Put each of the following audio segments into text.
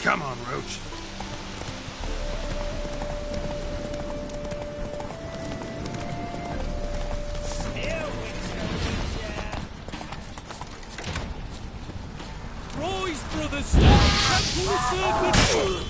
Come on, Roach. Rise, brothers! Cancel the circuit!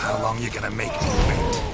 How long you gonna make me wait?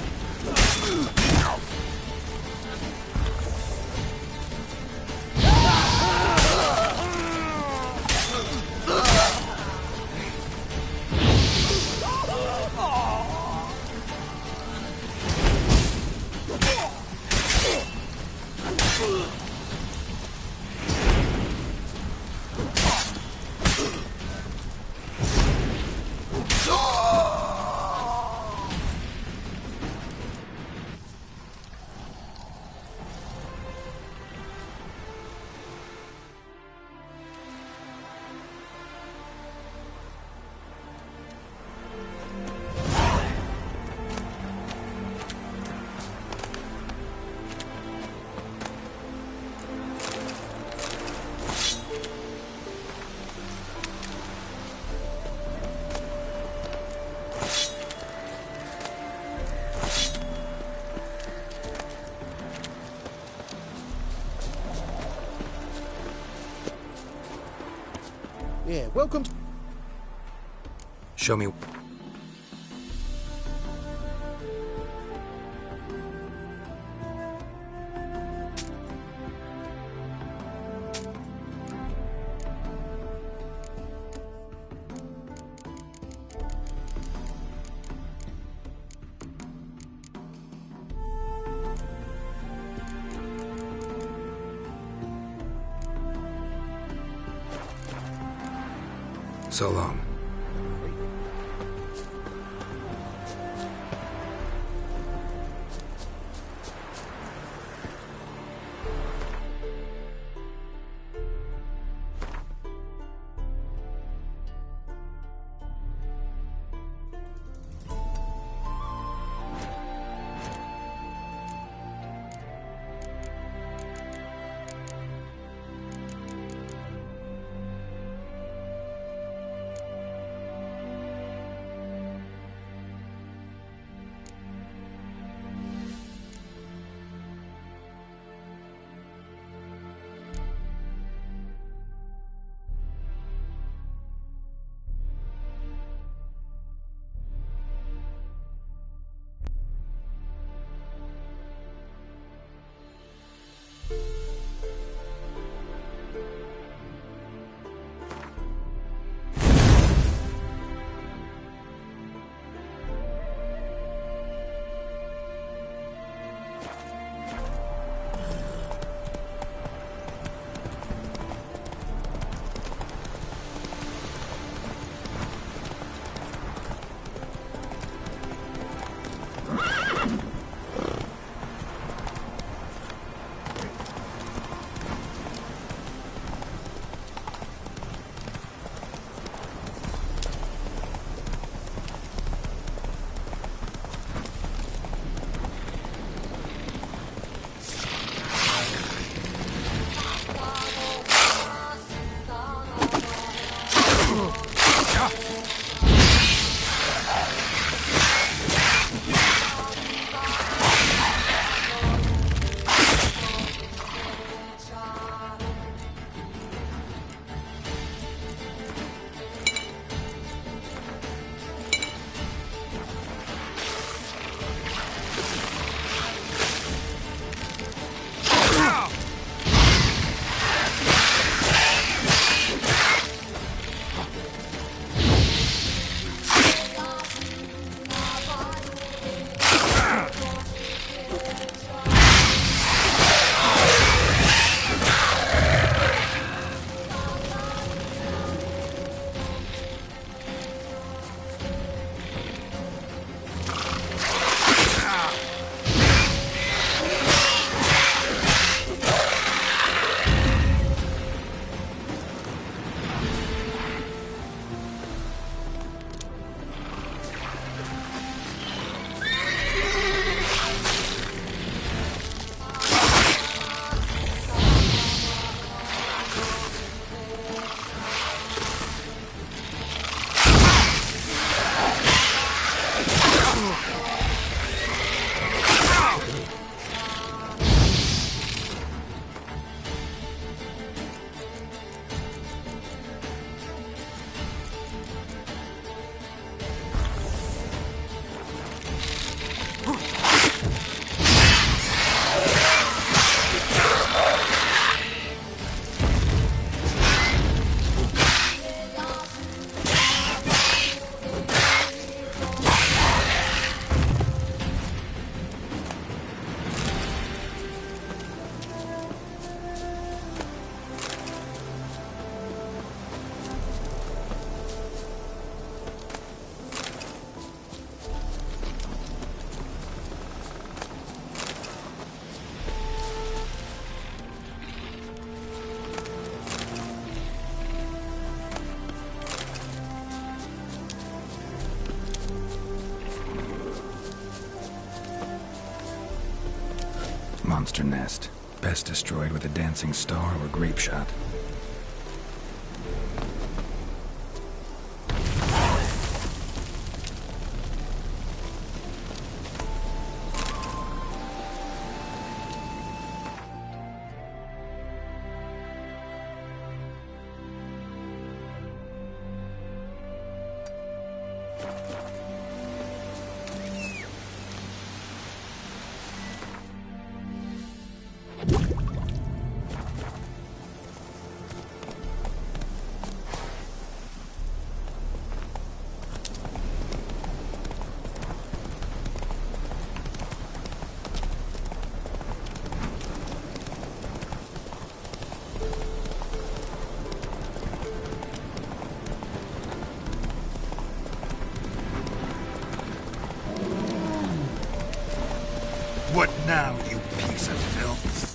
Yeah, welcome. Show me. So long. monster nest. Best destroyed with a dancing star or grape shot. What now, you piece of filth?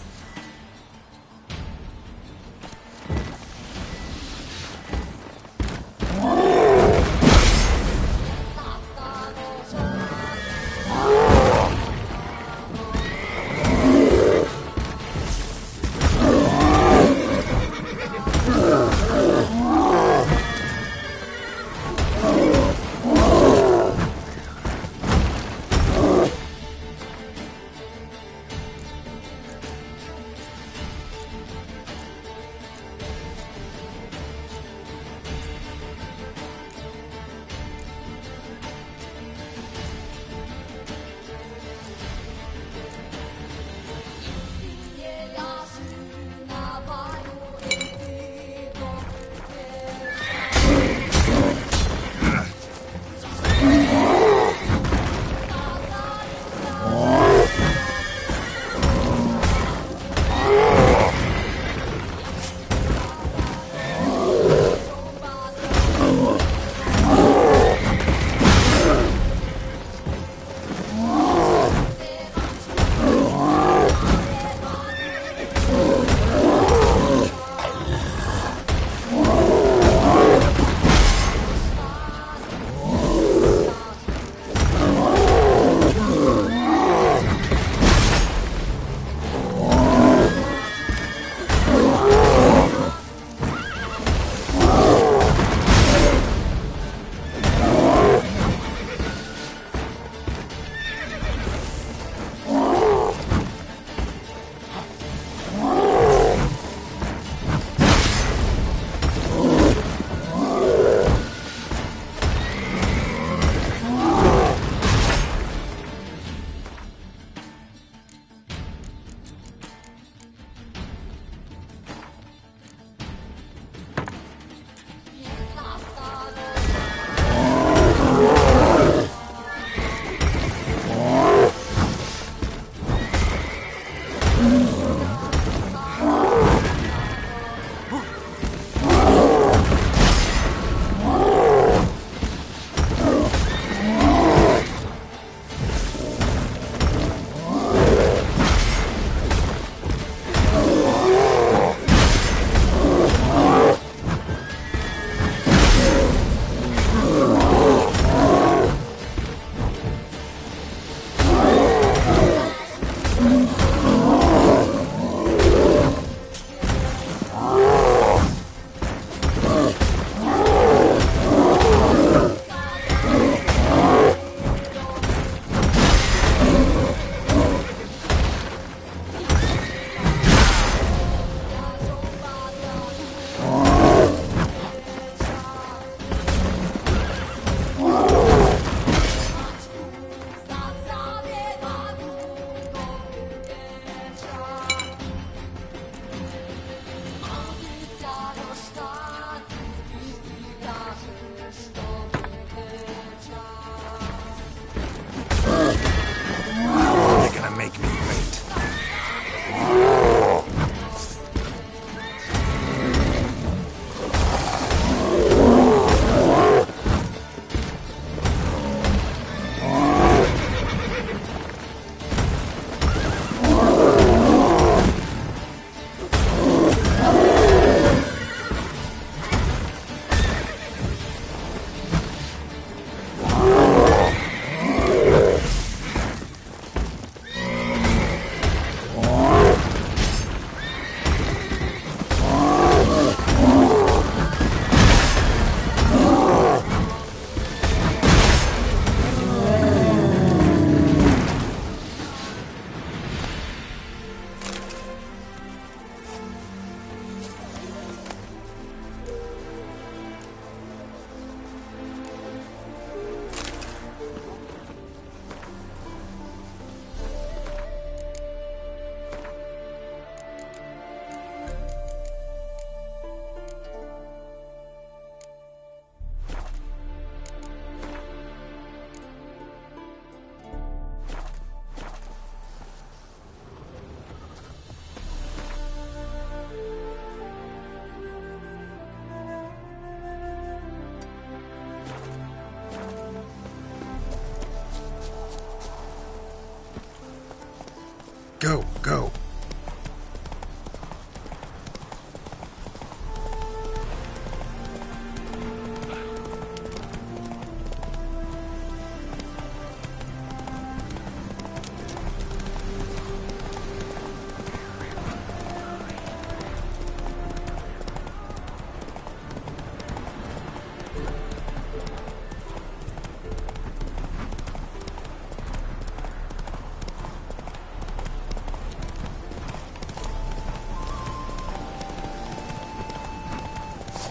Go, go.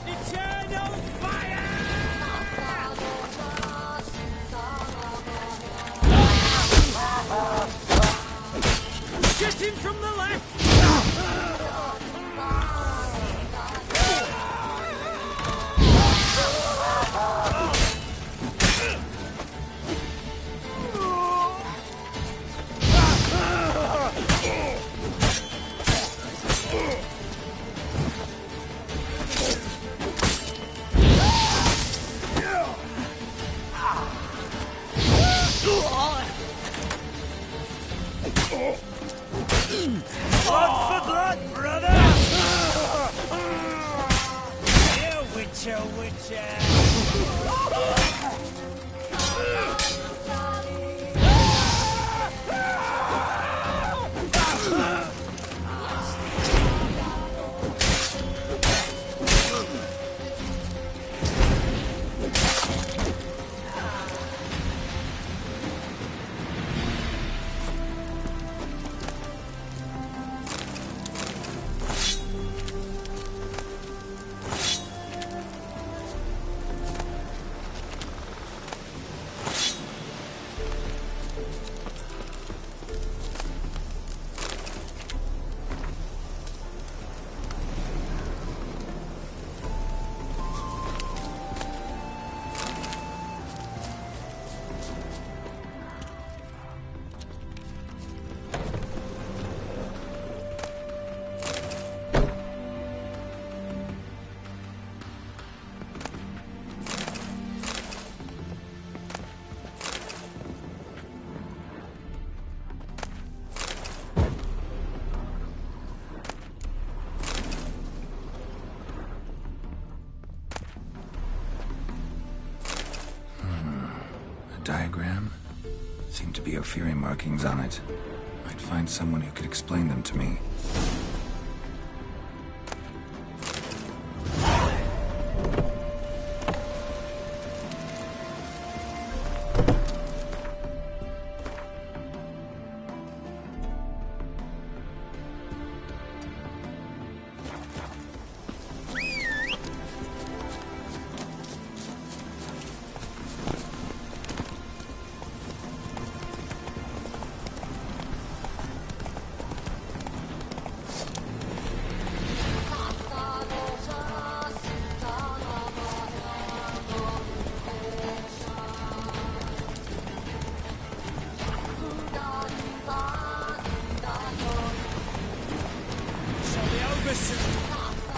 Eternal fire! Get him from the left! Blood for blood, brother! Here, Witcher, Witcher! Diagram? Seemed to be Ophiri markings on it. Might find someone who could explain them to me.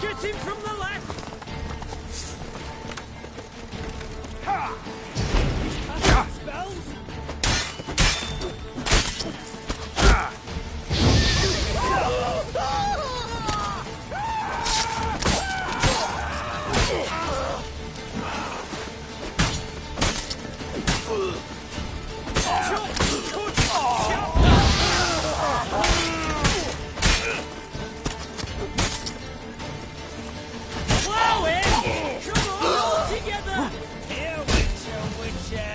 Get him from the left! Ha! He's casting spells! Come on, all together! Here, Witcher, Witcher!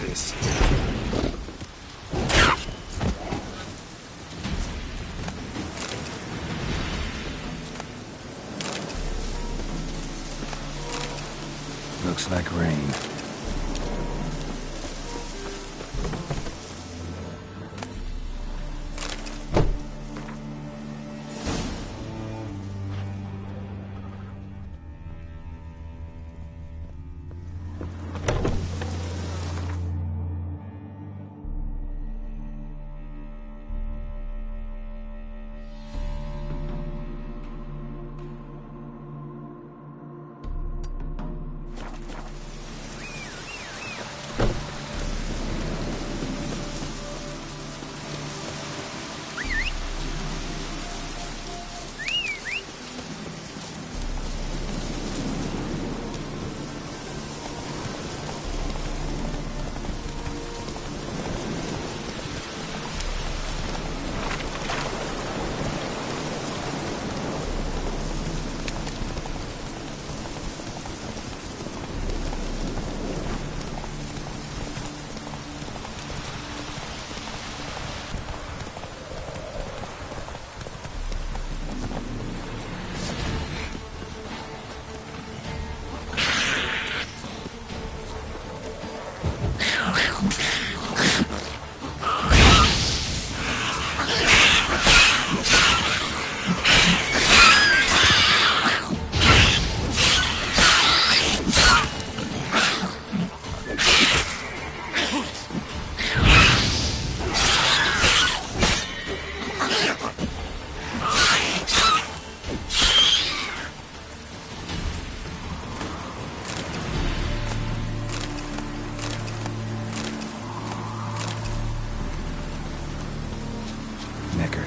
this. Looks like rain.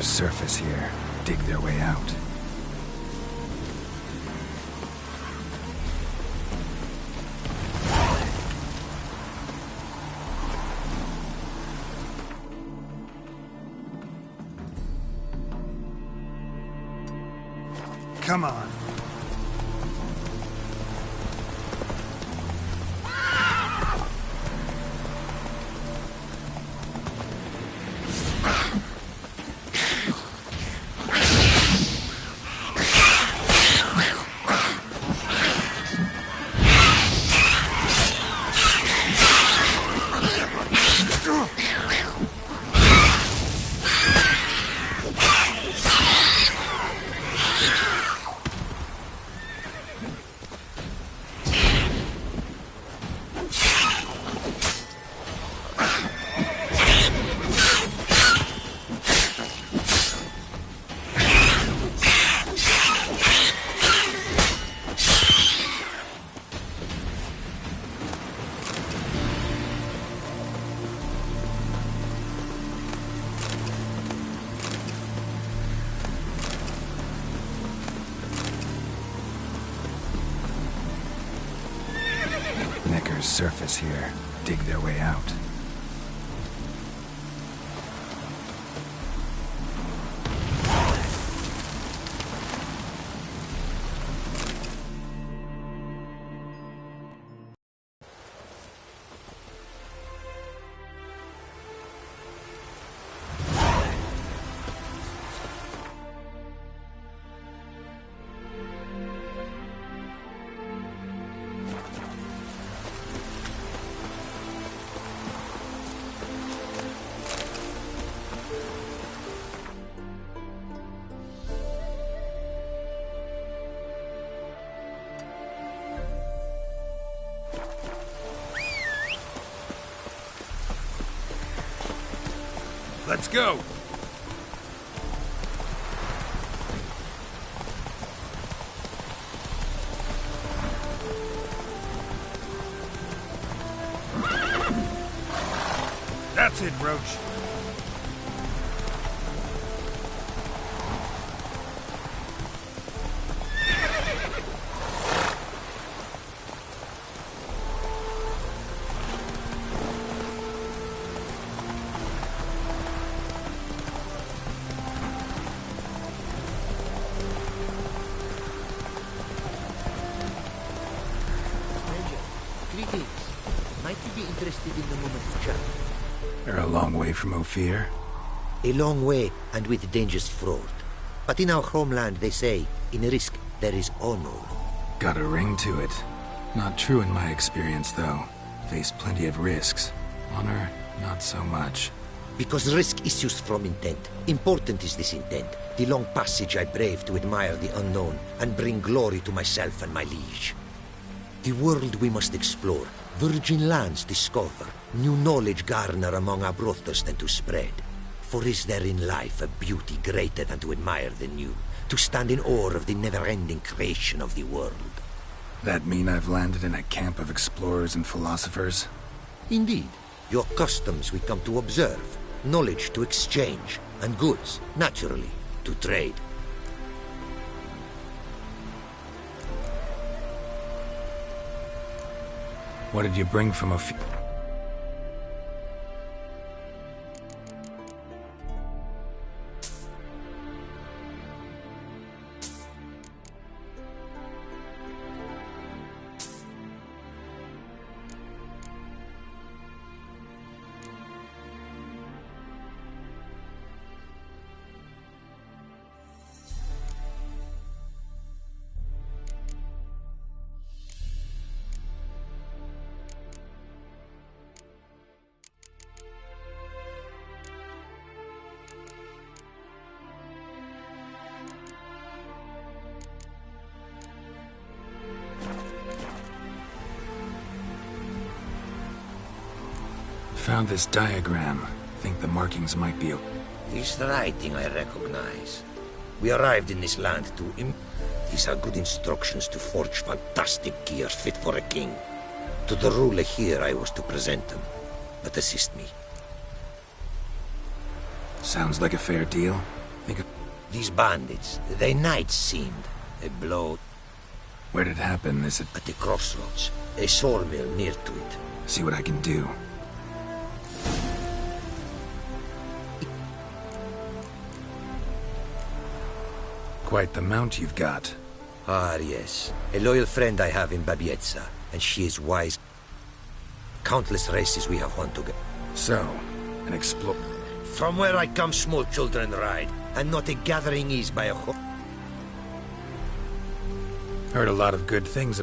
Surface here. Dig their way out. Come on. Surface here. Dig their way out. Let's go! That's it, Roach. Greetings. Might you be interested in the moment They're a long way from Ophir. A long way, and with dangers fraught. But in our homeland, they say, in risk, there is honor. Got a ring to it. Not true in my experience, though. Faced plenty of risks. Honor, not so much. Because risk issues from intent. Important is this intent. The long passage I brave to admire the unknown, and bring glory to myself and my liege. The world we must explore, virgin lands discover, new knowledge garner among our brothers than to spread. For is there in life a beauty greater than to admire the new, to stand in awe of the never-ending creation of the world? That mean I've landed in a camp of explorers and philosophers? Indeed. Your customs we come to observe, knowledge to exchange, and goods, naturally, to trade. What did you bring from Ophir? Found this diagram. Think the markings might be... This writing I recognize. We arrived in this land to These are good instructions to forge fantastic gear fit for a king. To the ruler here I was to present them, but assist me. Sounds like a fair deal. These bandits, they knights seemed. A blow... Where'd it happen? Is it... At the crossroads. A sawmill near to it. See what I can do. Quite the mount you've got. Ah, yes. A loyal friend I have in Babietza, and she is wise. Countless races we have won together. So, an From where I come, small children ride, and not a gathering is by a Heard a lot of good things.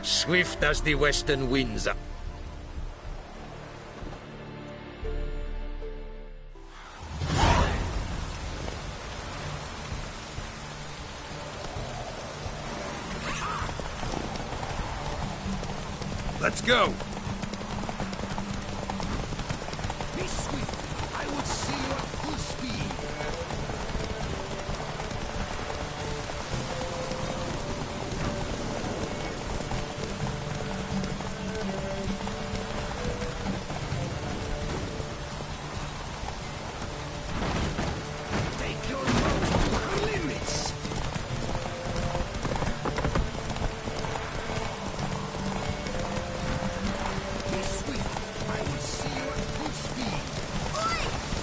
Swift as the western winds. Let's go! Be swift. I would see you at full speed. Take your mouth to her limits. Be swift. I will see you at full speed. Oi!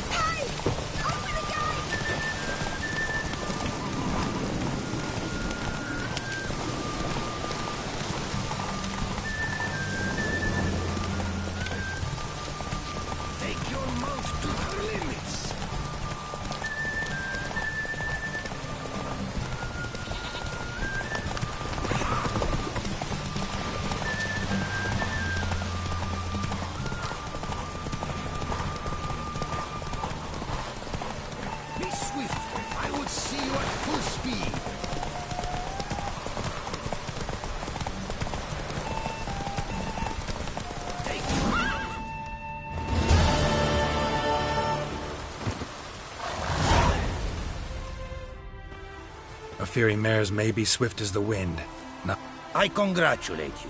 Hey! Open the gate! Take your mouth to her limits. Be swift. I would see you at full speed. Take Ophiri mares may be swift as the wind. I congratulate you.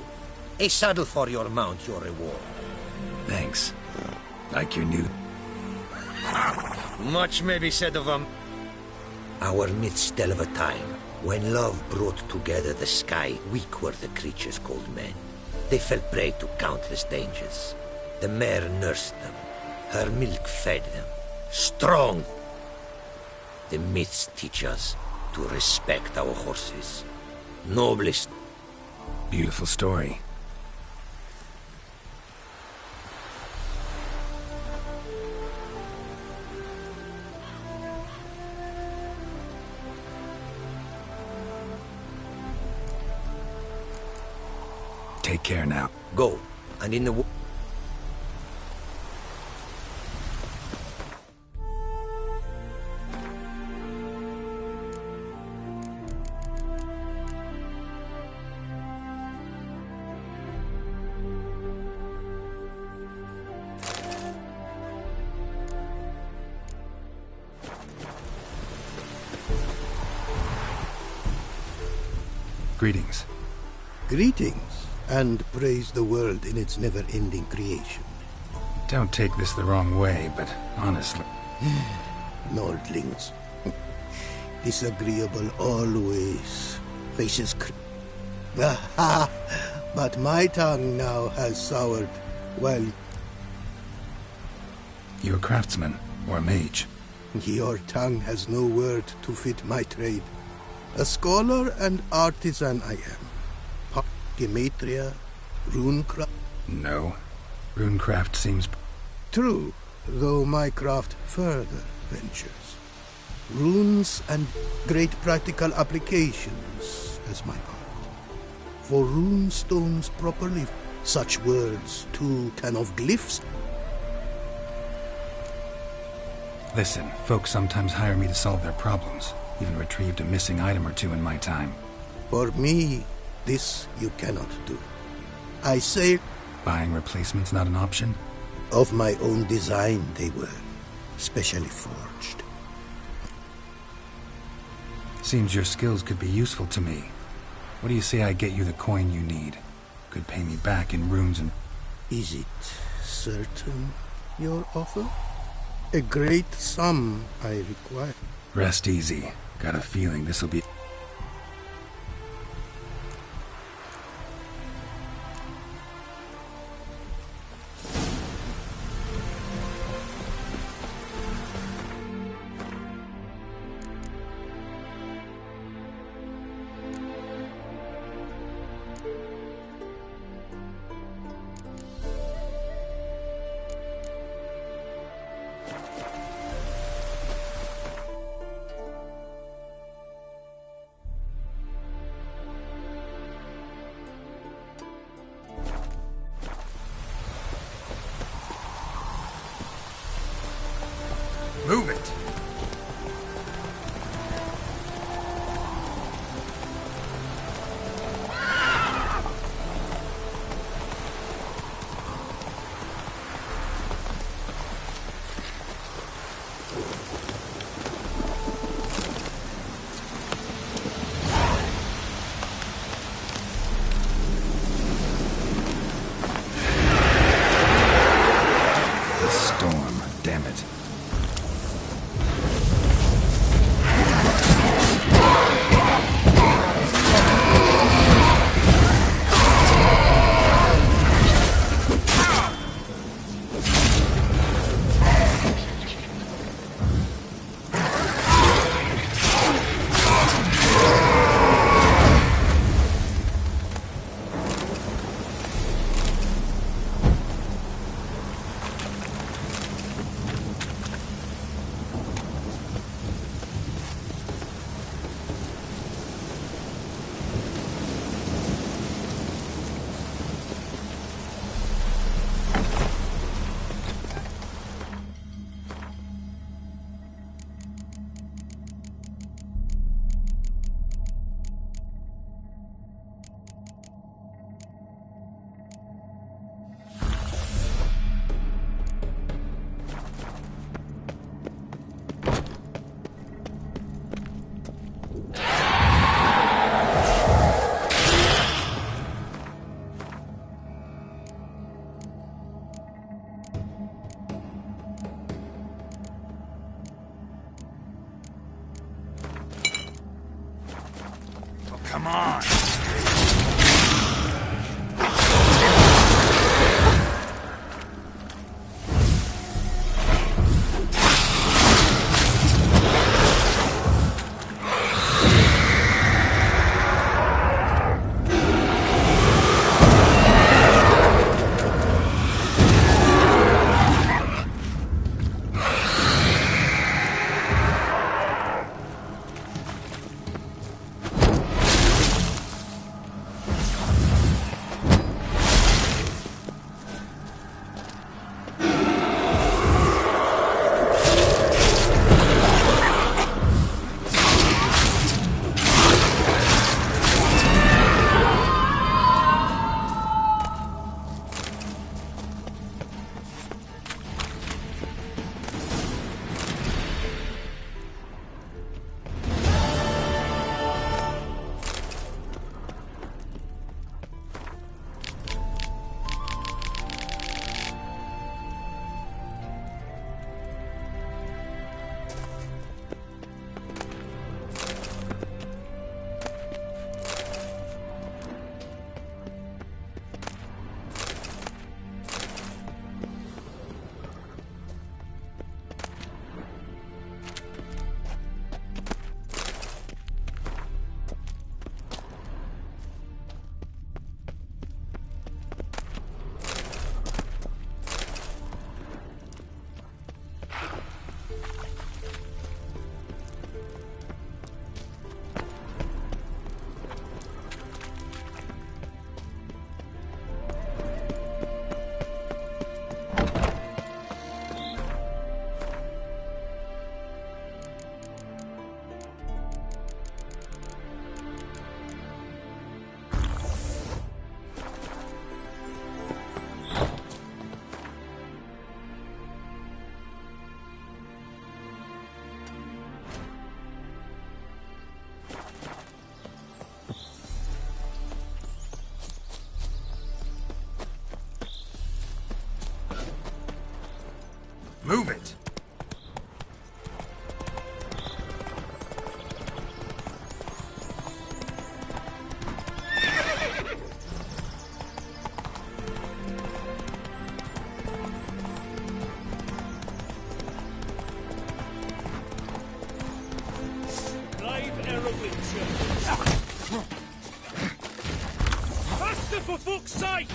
A saddle for your mount, your reward. Thanks. Like your new... Much may be said of Our myths tell of a time when love brought together the sky. Weak were the creatures called men. They fell prey to countless dangers. The mare nursed them. Her milk fed them. Strong. The myths teach us to respect our horses. Noblest. Beautiful story. take care now. Go, and in the... Greetings. Greetings, and praise the world in its never-ending creation. Don't take this the wrong way, but honestly... Nordlings. Disagreeable always. Faces Aha! But my tongue now has soured. Well, You a craftsman, or a mage? your tongue has no word to fit my trade. A scholar and artisan I am. Gematria, runecraft. No. Runecraft seems... True, though my craft further ventures. Runes and great practical applications as my art. For rune stones properly, such words too can of glyphs. Listen, folks sometimes hire me to solve their problems. Even retrieved a missing item or two in my time. For me, this you cannot do. I say, Buying replacements not an option? of my own design they were, specially forged. Seems your skills could be useful to me. What do you say I get you the coin you need? Could pay me back in runes and... Is it certain, your offer? A great sum I require. Rest easy. Got a feeling this'll be... Move it! The storm, damn it. Come on! Move it! Faster, for fuck's sake!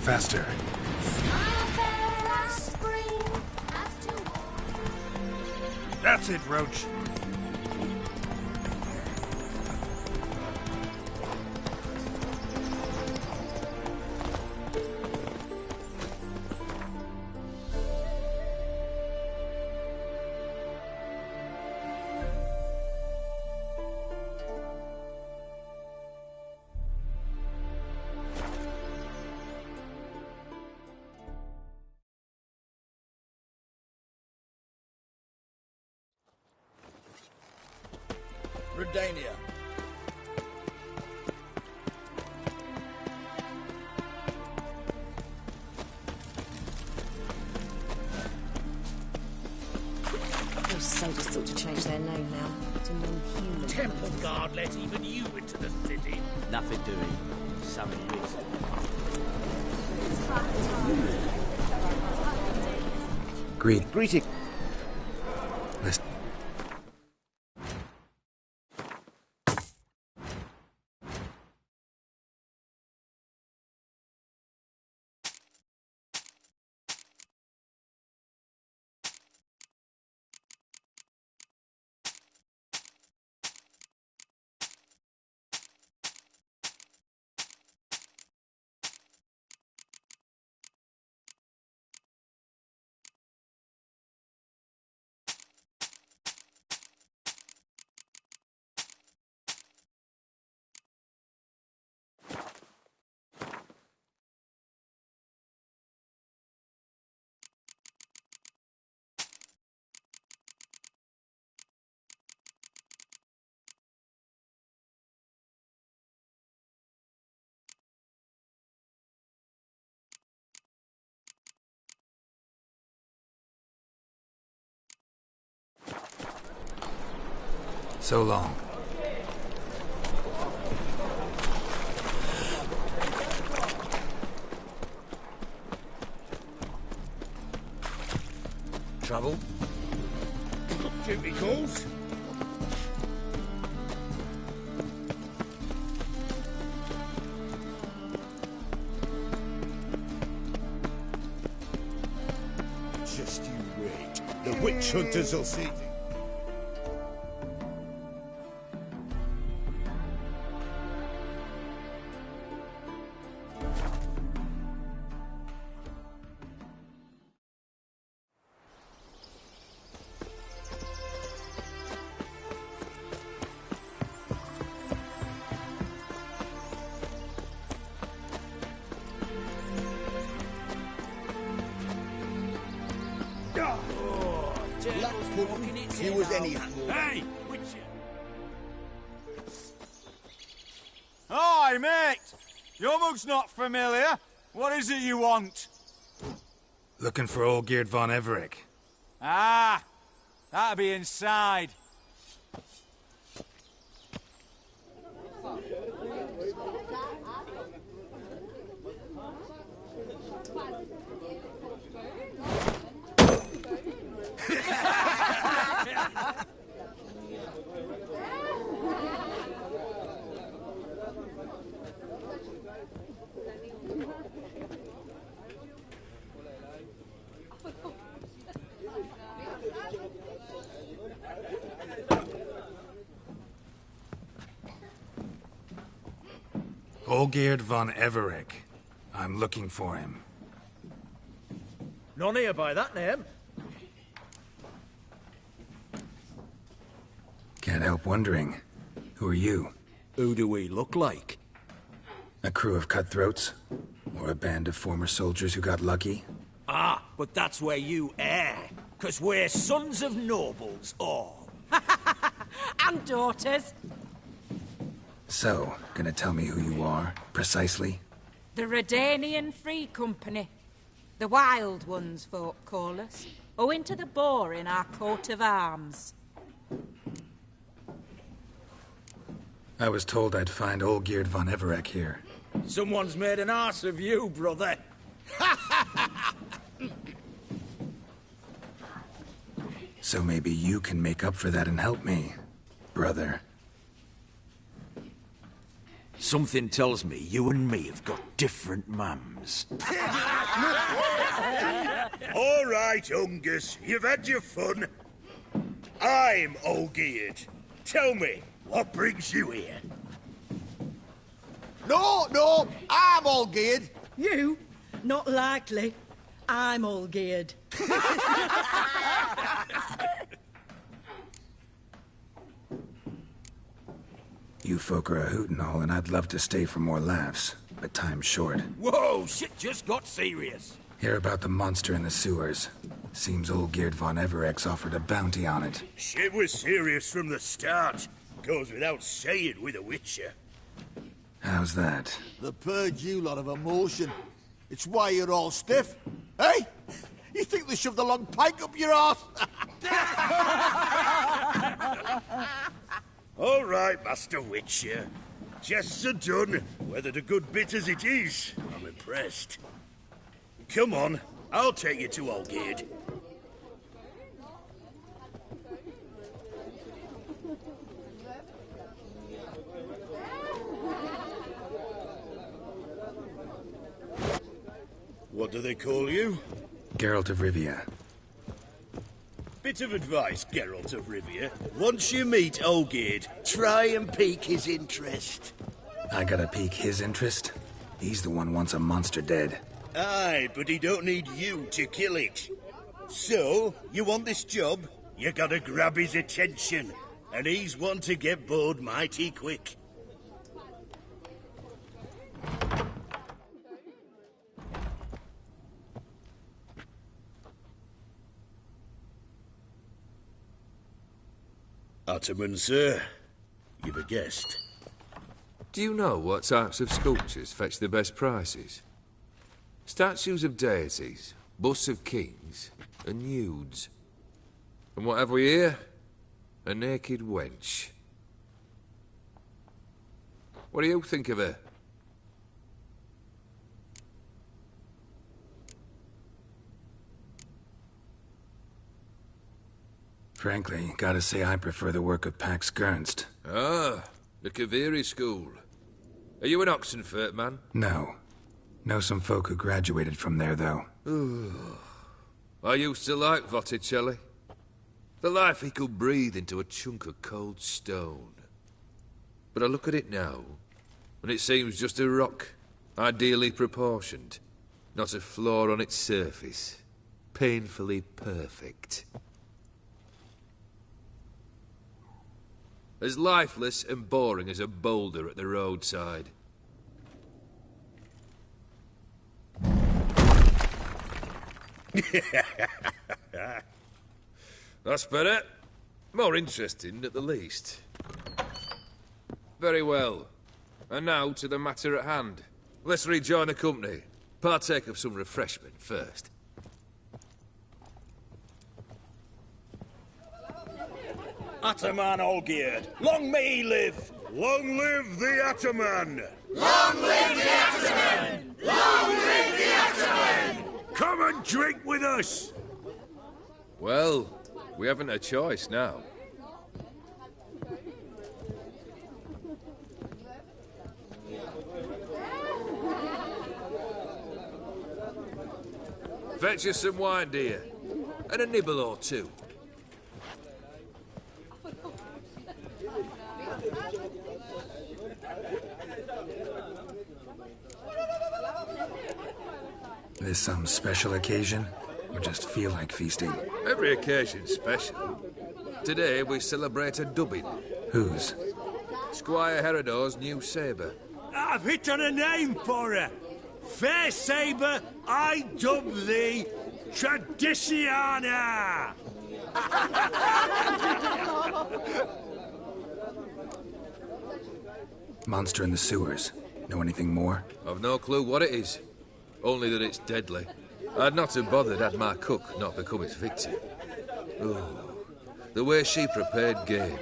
Faster. That's it, Roach. Redania. Those sadists ought to change their name now to non-human. Temple Guard let even you into the city. Nothing doing. Something recent. Greeting. Listen. So long. trouble? Duty calls. Just you wait. The witch hunters will see. He was anyhow. Hey! Hi, mate! Your mug's not familiar. What is it you want? Looking for Olgierd von Everec. Ah! That'll be inside. Olgierd von Everec. I'm looking for him. None here by that name. Can't help wondering. Who are you? Who do we look like? A crew of cutthroats? Or a band of former soldiers who got lucky? Ah, but that's where you err. 'Cause we're sons of nobles, all. And daughters. So, gonna tell me who you are, precisely? The Redanian Free Company. The Wild Ones, folk call us. Owing to the boar in our coat of arms. I was told I'd find Olgierd von Everec here. Someone's made an arse of you, brother. So maybe you can make up for that and help me, brother. Something tells me you and me have got different mums. All right, Ungus, you've had your fun. I'm Olgierd. Tell me, what brings you here? No, I'm Olgierd. You? Not likely. I'm all geared. You folk are a hoot and all, and I'd love to stay for more laughs, but time's short. Whoa, shit just got serious. Hear about the monster in the sewers. Seems Olgierd von Everec's offered a bounty on it. Shit was serious from the start. Goes without saying with a Witcher. How's that? They purge you lot of emotion. It's why you're all stiff. Hey? You think they shoved a long pike up your arse? All right, Master Witcher. Jests are done, whether the good bit as it is. I'm impressed. Come on, I'll take you to Olgierd. What do they call you? Geralt of Rivia. Bit of advice, Geralt of Rivia. Once you meet Olgierd, try and pique his interest. I gotta pique his interest? He's the one wants a monster dead. Aye, but he don't need you to kill it. So, you want this job? You gotta grab his attention. And he's one to get bored mighty quick. Ottoman, sir. You've a guest. Do you know what types of sculptures fetch the best prices? Statues of deities, busts of kings, and nudes. And what have we here? A naked wench. What do you think of her? Frankly, gotta say I prefer the work of Pax Gernst. Ah, the Kaviri school. Are you an Oxenfurt man? No. Know some folk who graduated from there, though. I used to like Botticelli. The life he could breathe into a chunk of cold stone. But I look at it now, and it seems just a rock, ideally proportioned. Not a flaw on its surface. Painfully perfect. As lifeless and boring as a boulder at the roadside. That's better. More interesting, at the least. Very well. And now to the matter at hand. Let's rejoin the company. Partake of some refreshment first. Ataman Olgierd, long may he live! Long live the Ataman! Long live the Ataman! Long live the Ataman! Come and drink with us! Well, we haven't a choice now. Fetch us some wine, dear. And a nibble or two. This some special occasion? Or just feel like feasting? Every occasion's special. Today we celebrate a dubbing. Whose? Squire Herodor's new sabre. I've hit on a name for her. Fair Sabre, I dub thee Traditiana! Monster in the sewers. Know anything more? I've no clue what it is. Only that it's deadly. I'd not have bothered had my cook not become its victim. Oh, the way she prepared game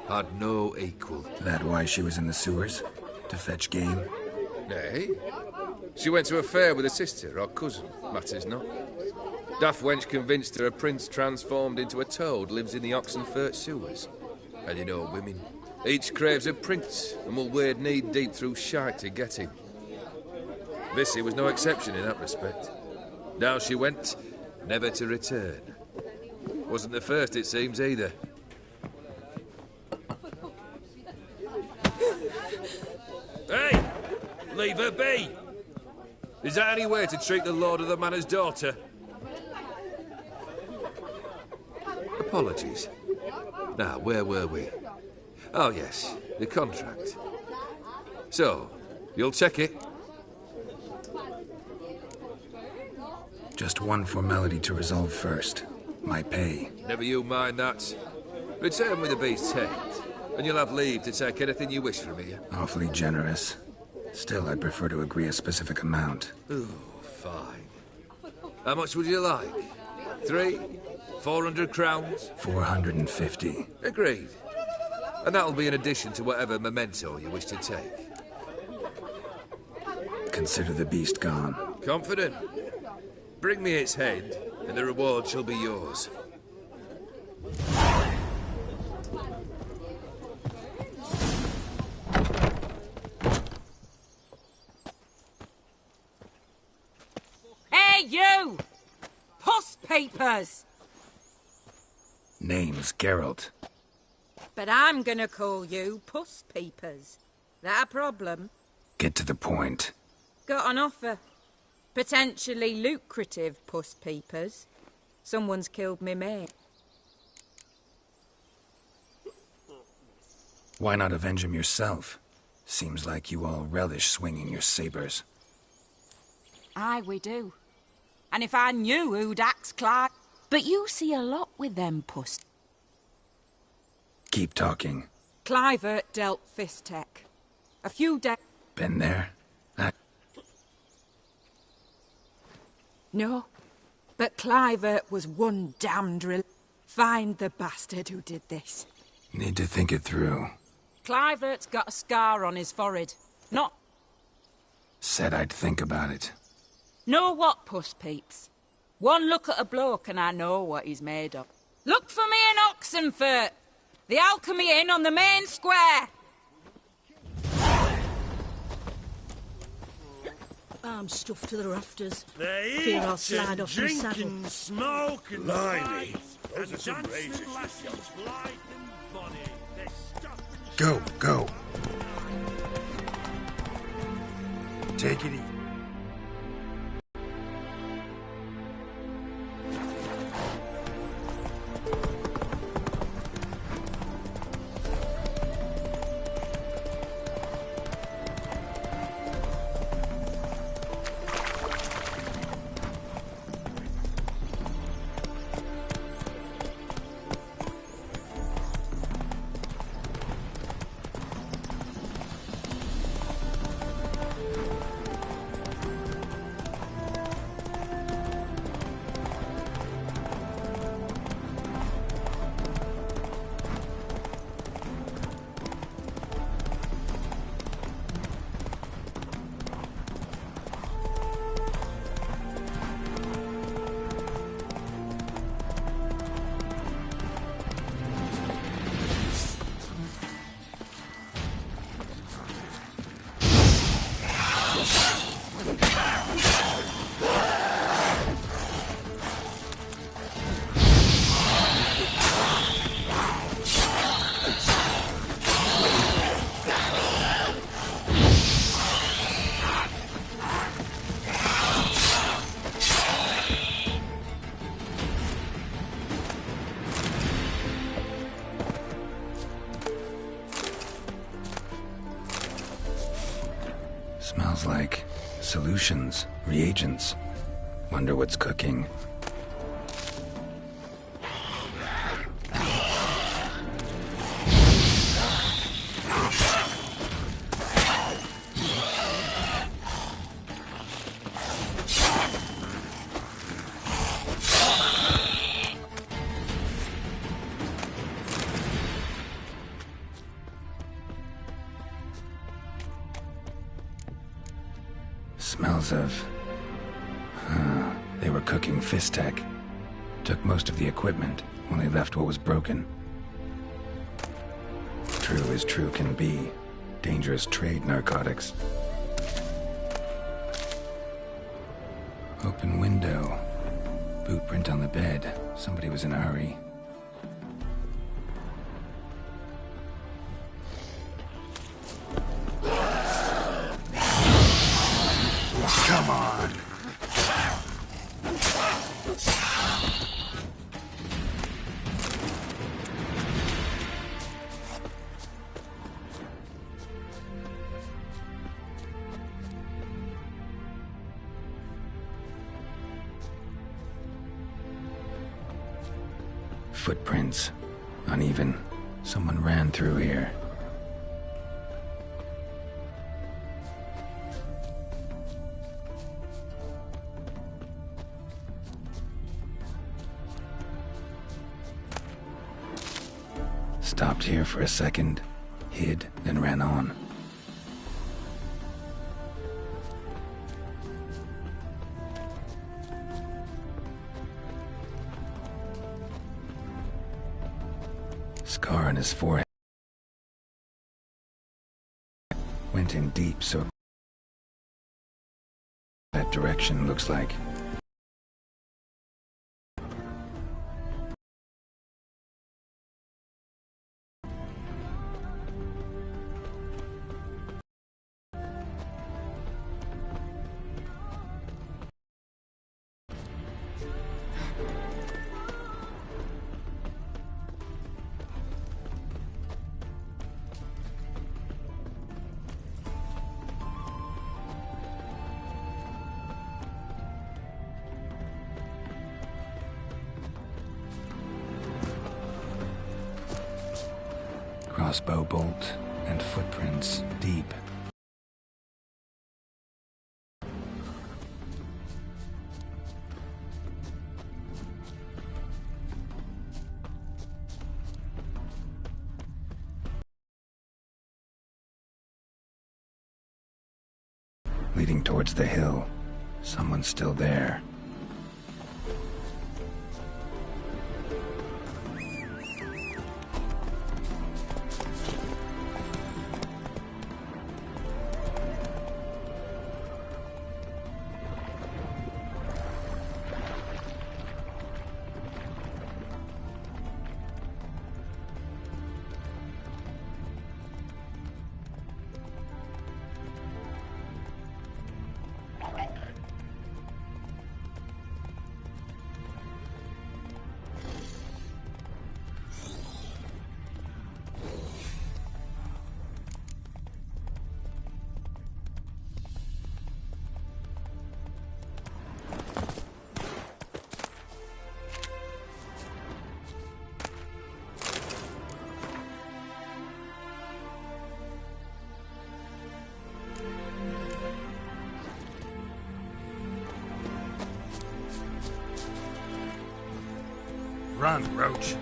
had no equal. That why she was in the sewers? To fetch game? Nay. She went to a fair with a sister or cousin, matters not. Daft wench convinced her a prince transformed into a toad lives in the Oxenfurt sewers. And you know women. Each craves a prince and will wade knee-deep through shite to get him. Vissy was no exception in that respect. Down she went, never to return. Wasn't the first, it seems, either. Hey! Leave her be! Is that any way to treat the lord of the manor's daughter? Apologies. Now, where were we? Oh, yes, the contract. So, you'll check it? Just one formality to resolve first. My pay. Never you mind that. Return with the beast's head, and you'll have leave to take anything you wish from here. Awfully generous. Still, I'd prefer to agree a specific amount. Ooh, fine. How much would you like? 400 crowns? 450. Agreed. And that'll be in addition to whatever memento you wish to take. Consider the beast gone. Confident? Bring me its head, and the reward shall be yours. Hey, you! Puss papers! Name's Geralt. But I'm gonna call you Puss Peepers. That a problem? Get to the point. Got an offer. Potentially lucrative Puss Peepers. Someone's killed me mate. Why not avenge him yourself? Seems like you all relish swinging your sabers. Aye, we do. And if I knew who'd axe Clark... But you see a lot with them, Puss. Keep talking. Clivert dealt Fistech. A few days... Been there? No. But Clivert was one damned Find the bastard who did this. Need to think it through. Clivert's got a scar on his forehead. Not... Said I'd think about it. Know what, Puss Peeps? One look at a bloke and I know what he's made of. Look for me in Oxenfurt. The Alchemy Inn on the main square. I'm stuffed to the rafters. They Fear I'll eat slide and off my drink saddle. and smoke and Blimey, fight those and are some dance razors with you've lasses, got. blithe and bonny. They're stuffed and Go, go. Take it easy. Smells like solutions, reagents. Wonder what's cooking. Smells of... they were cooking Fistek. Took most of the equipment, only left what was broken. True as true can be. Dangerous trade narcotics. Open window. Boot print on the bed. Somebody was in a hurry. Come on. Footprints. Uneven. Someone ran through here. Stopped here for a second, hid, then ran on. Scar on his forehead. Went in deep, so that direction looks like. Crossbow bolt and footprints deep. Leading towards the hill. Someone's still there. Run, Roach.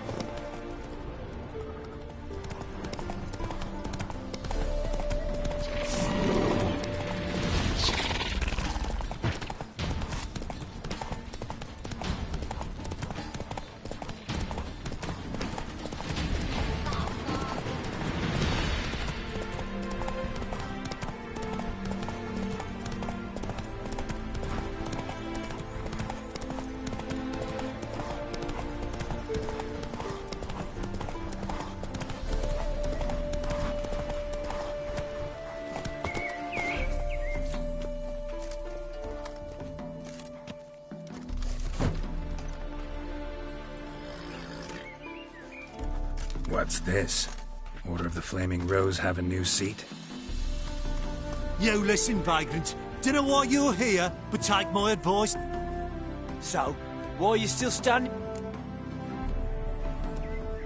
What's this? Order of the Flaming Rose have a new seat? You listen, vagrant. Dunno why you're here, but take my advice. So, why are you still standing?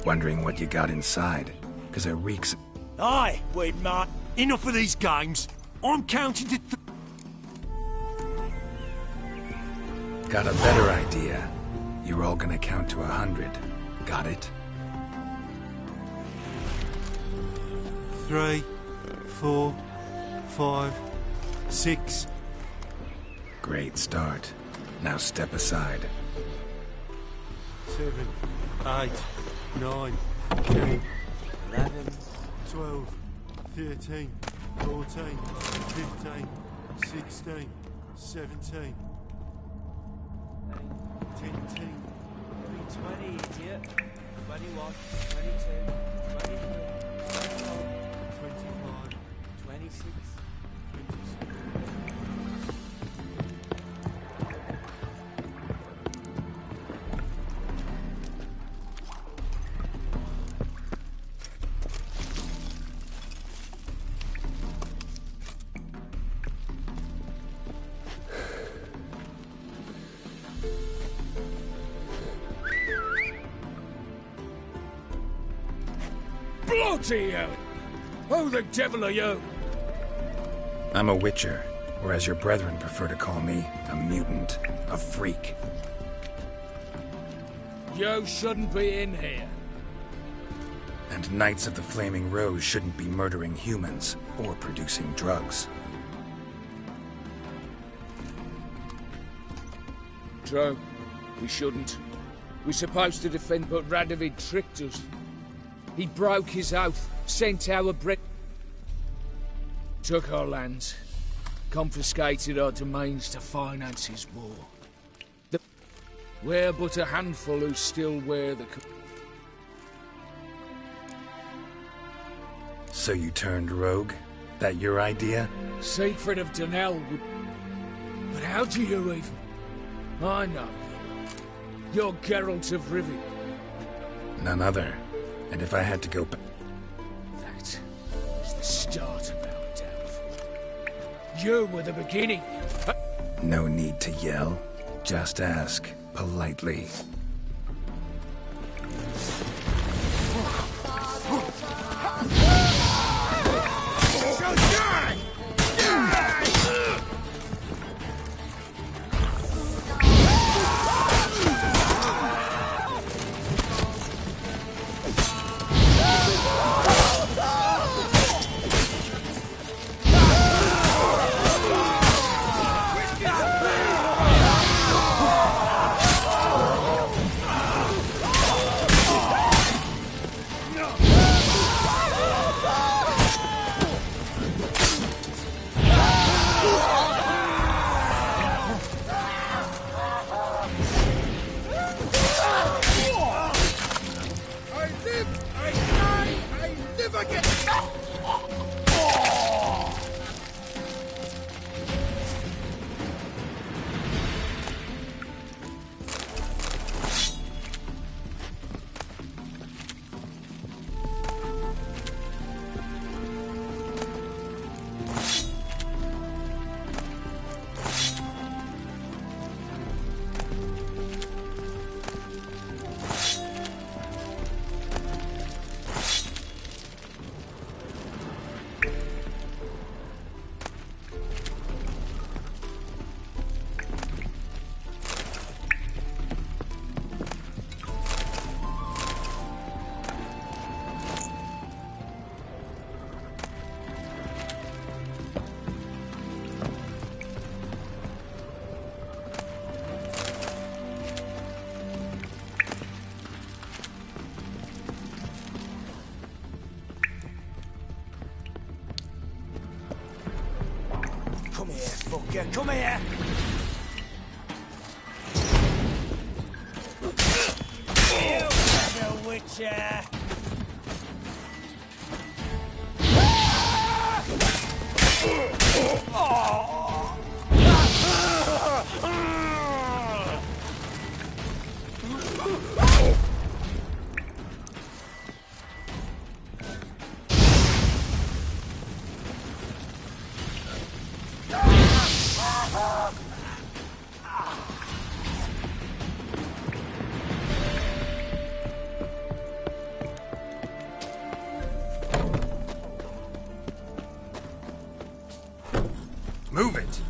Wondering what you got inside, because it reeks... Aye, wait, Matt. Enough of these games. I'm counting to Got a better idea. You're all gonna count to 100. Got it? 3, 4, 5, 6. Great start. Now step aside. 7, 8, 9, 10, 11, 12, 13, 14, 15, 16, 17, 18, 20, idiot. 21, 22, 23, 24, 25, 26. 26. Bloody hell! Who the devil are you? I'm a Witcher, or as your brethren prefer to call me, a mutant, a freak. You shouldn't be in here. And Knights of the Flaming Rose shouldn't be murdering humans or producing drugs. True. We shouldn't. We're supposed to defend, but Radovid tricked us. He broke his oath, sent our took our lands, confiscated our domains to finance his war. We're but a handful who still wear the... So you turned rogue? That your idea? Siegfried of Dunel would... But how do you even... I know. You're Geralt of Rivia. None other. And if I had to go back... That was the start of our downfall. You were the beginning. No need to yell. Just ask, politely. Mooker, come here. You the Witcher. Move it!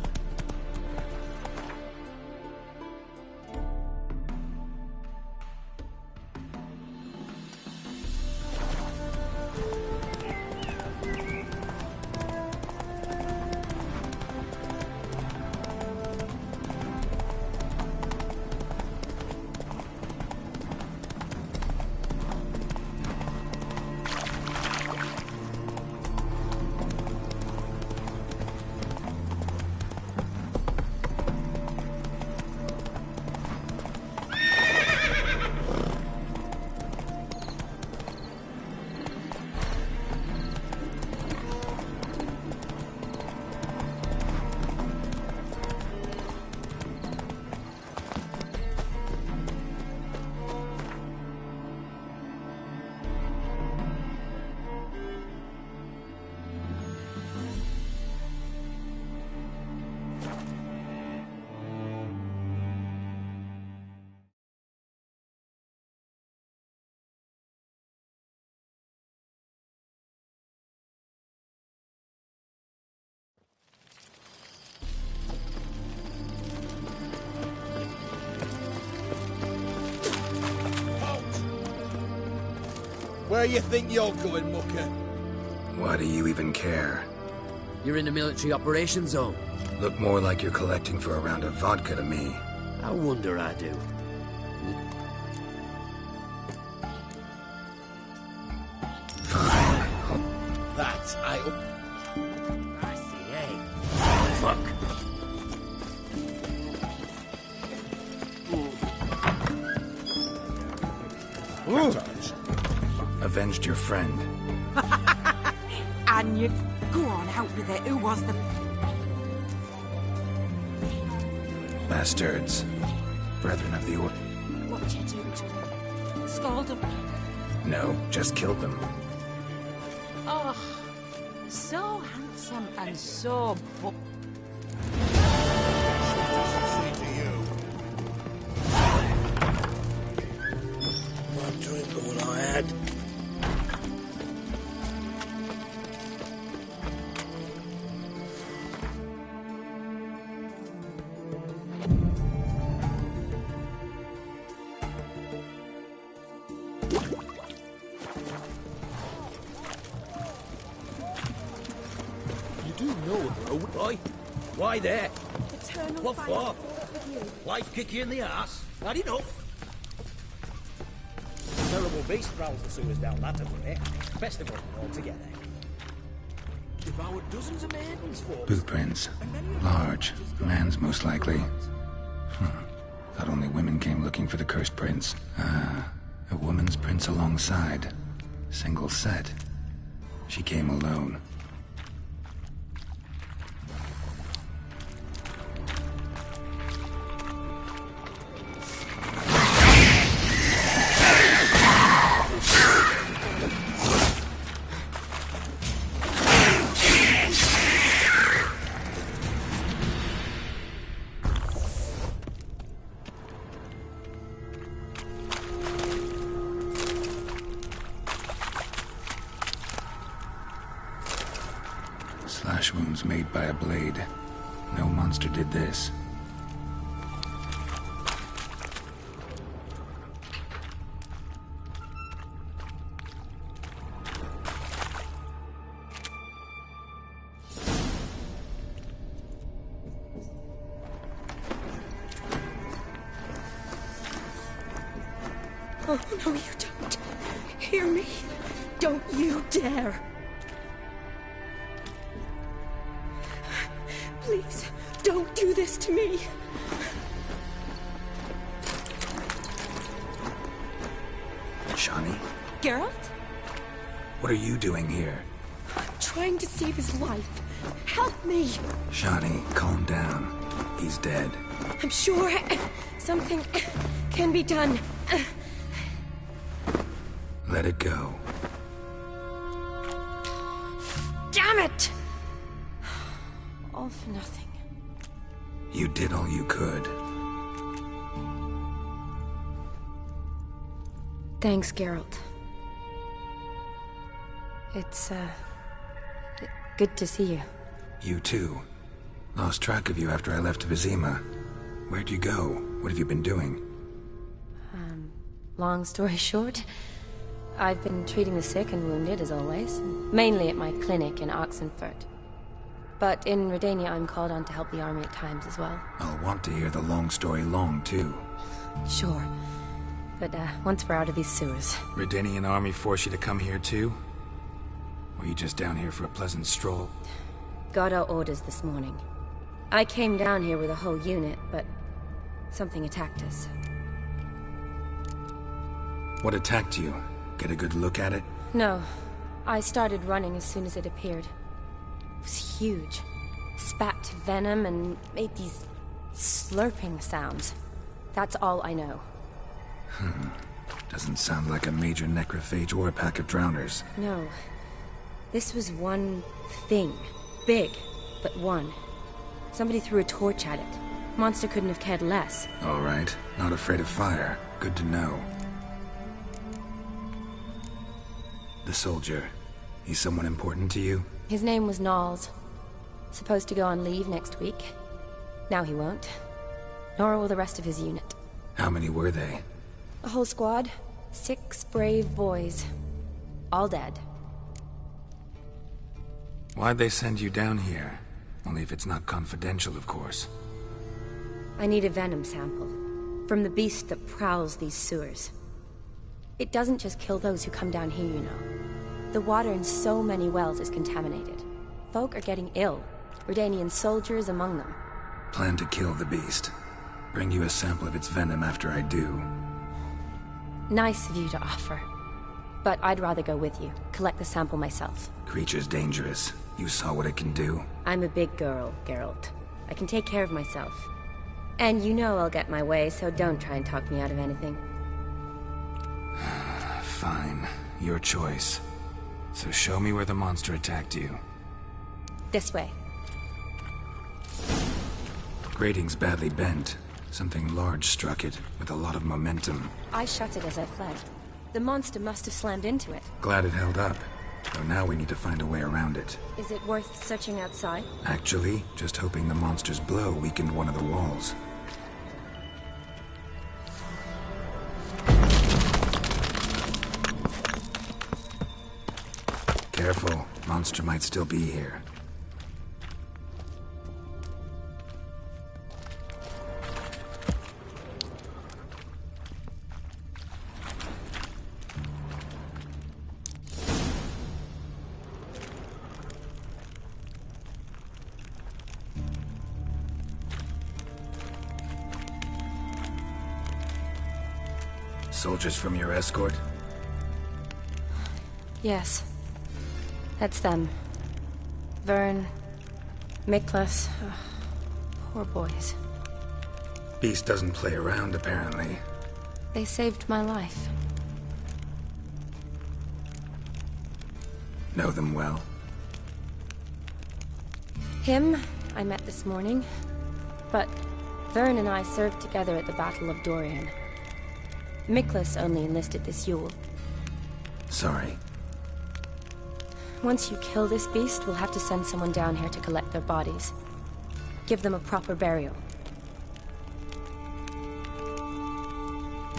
Where you think you're going, mucker? Why do you even care? You're in the military operations zone. Look more like you're collecting for a round of vodka to me. I wonder I do. Fine. That I see, eh? Fuck. Avenged your friend. And you go on out with it. Who was the... Bastards. Brethren of the Order. What'd you do to them? Scald them? No, just killed them. Oh, so handsome and so... One drink all I had. You do know the road, boy. Why there? Eternal What fire for? with you. Life kick you in the ass? Not enough. Terrible beast prowls the sewers down that way. Best of them all together. Devoured dozens of maidens for Boot prints. Large. Man's most likely. Thought only women came looking for the cursed prince. A woman's prints alongside. Single set. She came alone. Slash wounds made by a blade. No monster did this. Oh, no, you don't. Hear me? Don't you dare. Please, don't. Don't do this to me. Shani, Geralt? what are you doing here? Trying to save his life. Help me! Shani, calm down. He's dead. I'm sure something can be done. Let it go. Damn it! All for nothing. You did all you could. Thanks, Geralt. It's, good to see you. You too. Lost track of you after I left Vizima. Where'd you go? What have you been doing? Long story short, I've been treating the sick and wounded, as always. Mainly at my clinic in Oxenfurt. But in Redania, I'm called on to help the army at times as well. I'll want to hear the long story long, too. Sure. But, once we're out of these sewers... Redanian army force you to come here, too? Or are you just down here for a pleasant stroll? Got our orders this morning. I came down here with a whole unit, but... something attacked us. What attacked you? Get a good look at it? No. I started running as soon as it appeared. It was huge. Spat venom and made these slurping sounds. That's all I know. Doesn't sound like a major necrophage or a pack of drowners. No. This was one thing. Big, but one. Somebody threw a torch at it. Monster couldn't have cared less. All right. Not afraid of fire. Good to know. The soldier. He's someone important to you? His name was Knowles. Supposed to go on leave next week. Now he won't. Nor will the rest of his unit. How many were they? A whole squad. 6 brave boys. All dead. Why'd they send you down here? Only if it's not confidential, of course. I need a venom sample. From the beast that prowls these sewers. It doesn't just kill those who come down here, you know. The water in so many wells is contaminated. Folk are getting ill. Redanian soldiers among them. Plan to kill the beast. Bring you a sample of its venom after I do. Nice of you to offer. But I'd rather go with you. Collect the sample myself. Creature's dangerous. You saw what it can do. I'm a big girl, Geralt. I can take care of myself. And you know I'll get my way, so don't try and talk me out of anything. Fine. Your choice. So show me where the monster attacked you. This way. Grating's badly bent. Something large struck it, with a lot of momentum. I shut it as I fled. The monster must have slammed into it. Glad it held up. Though now we need to find a way around it. Is it worth searching outside? Actually, just hoping the monster's blow weakened one of the walls. Careful. Monster might still be here. Soldiers from your escort? Yes. That's them. Vern, Miklas. Poor boys. Beast doesn't play around, apparently. They saved my life. Know them well? Him, I met this morning. But Vern and I served together at the Battle of Dorian. Miklas only enlisted this Yule. Sorry. Once you kill this beast, we'll have to send someone down here to collect their bodies. Give them a proper burial.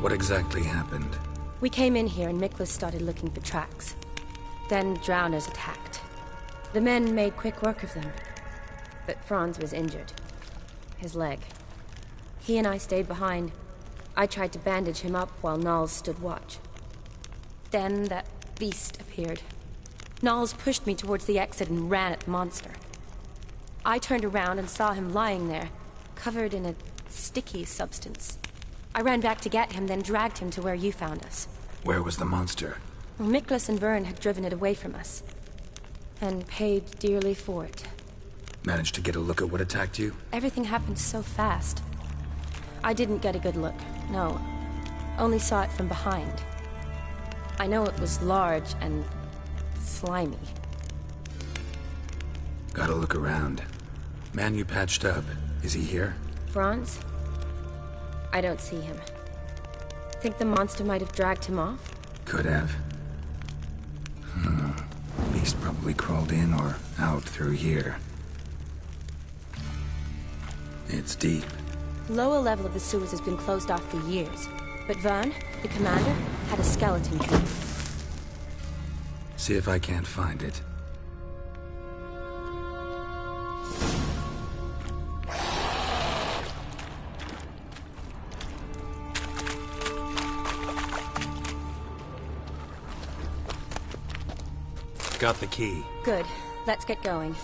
What exactly happened? We came in here and Miklas started looking for tracks. Then drowners attacked. The men made quick work of them. But Franz was injured. His leg. He and I stayed behind. I tried to bandage him up while Knowles stood watch. Then that beast appeared. Knowles pushed me towards the exit and ran at the monster. I turned around and saw him lying there, covered in a sticky substance. I ran back to get him, then dragged him to where you found us. Where was the monster? Well, Miklas and Vern had driven it away from us. And paid dearly for it. Managed to get a look at what attacked you? Everything happened so fast. I didn't get a good look, no. Only saw it from behind. I know it was large and slimy. Gotta look around. Man you patched up, is he here? Franz? I don't see him. Think the monster might have dragged him off? Could have. Beast probably crawled in or out through here. It's deep. Lower level of the sewers has been closed off for years. But Vern, the commander, had a skeleton key. See if I can't find it. Got the key. Good. Let's get going.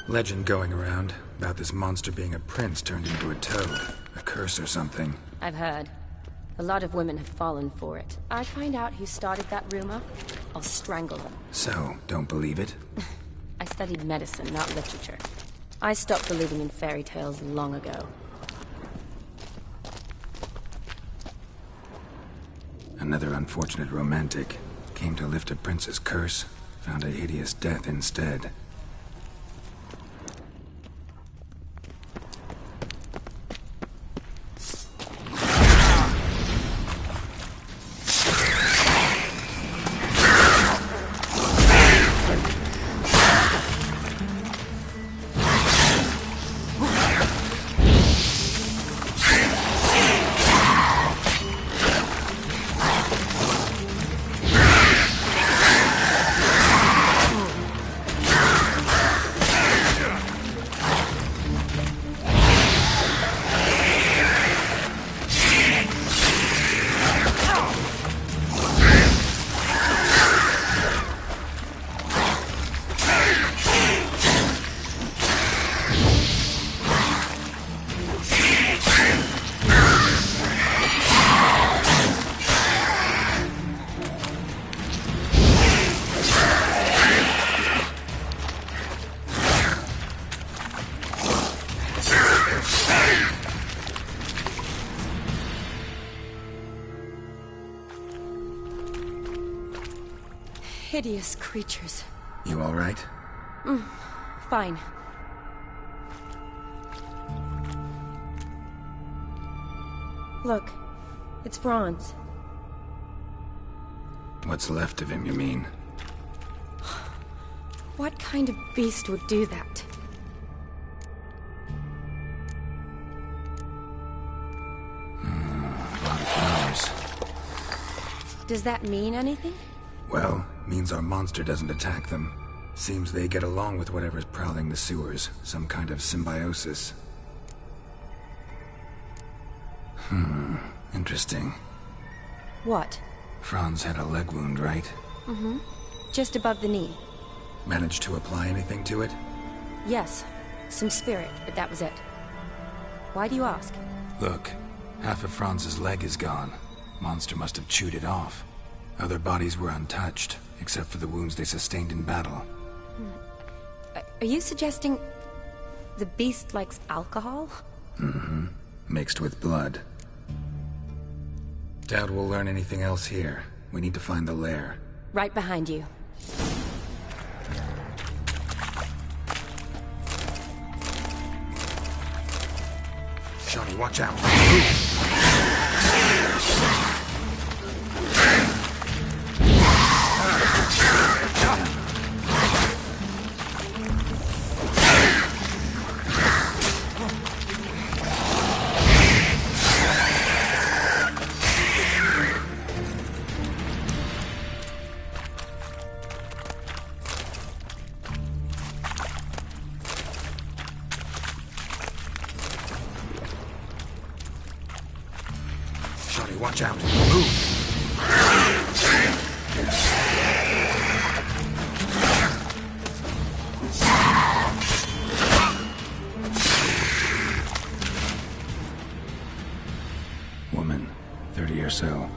Legend going around about this monster being a prince turned into a toad. A curse or something. I've heard. A lot of women have fallen for it. I find out who started that rumor, I'll strangle them. So, don't believe it? I studied medicine, not literature. I stopped believing in fairy tales long ago. Another unfortunate romantic. Came to lift a prince's curse, found a hideous death instead. Hideous creatures. You all right? Fine. Look, it's Franz. What's left of him, you mean? What kind of beast would do that? A lot of flowers. Does that mean anything? Well, means our monster doesn't attack them. Seems they get along with whatever's prowling the sewers. Some kind of symbiosis. Interesting. What? Franz had a leg wound, right? Mm-hmm. Just above the knee. Managed to apply anything to it? Yes. Some spirit, but that was it. Why do you ask? Look, half of Franz's leg is gone. Monster must have chewed it off. Other bodies were untouched, except for the wounds they sustained in battle. Are you suggesting the beast likes alcohol? Mm-hmm. Mixed with blood. Doubt we'll learn anything else here. We need to find the lair. Right behind you. Johnny, watch out. Watch out. Move! Woman, 30 or so.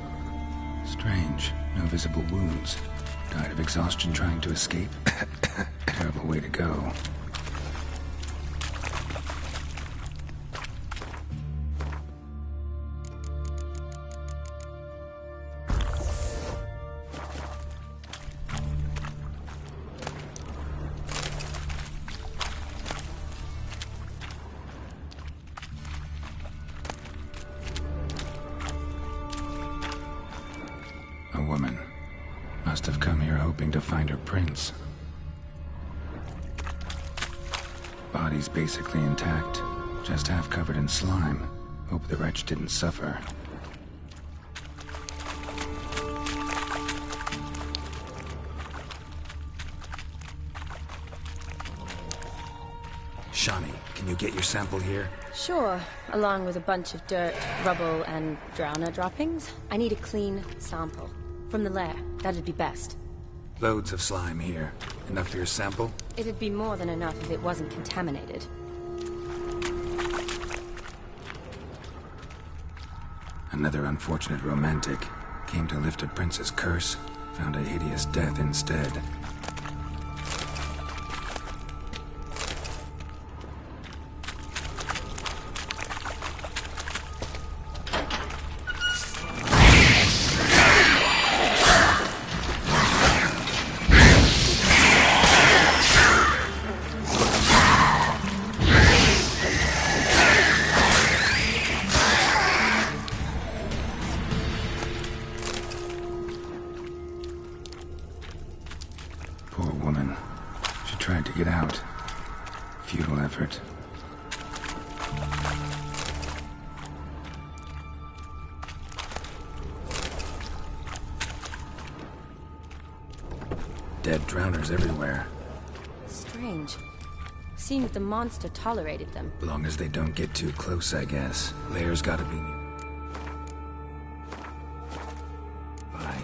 Strange. No visible wounds. Died of exhaustion trying to escape. Terrible way to go. A woman. Must have come here hoping to find her prince. Body's basically intact, just half covered in slime. Hope the wretch didn't suffer. Shawnee, can you get your sample here? Sure, along with a bunch of dirt, rubble, and drowner droppings. I need a clean sample. From the lair, that'd be best. Loads of slime here. Enough for your sample? It'd be more than enough if it wasn't contaminated. Another unfortunate romantic. Came to lift a prince's curse, found a hideous death instead. Poor woman. She tried to get out. Futile effort. Dead drowners everywhere. Strange. Seemed the monster tolerated them. Long as they don't get too close, I guess. Lair's gotta be new. Bye.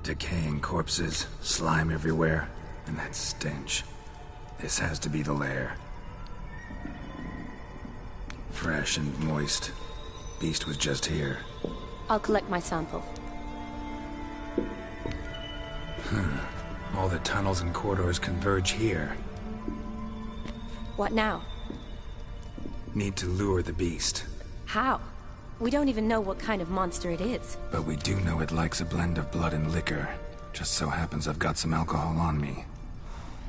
Decaying corpses, slime everywhere, and that stench. This has to be the lair. Fresh and moist. Beast was just here. I'll collect my sample. All the tunnels and corridors converge here. What now? Need to lure the beast. How? We don't even know what kind of monster it is. But we do know it likes a blend of blood and liquor. Just so happens I've got some alcohol on me.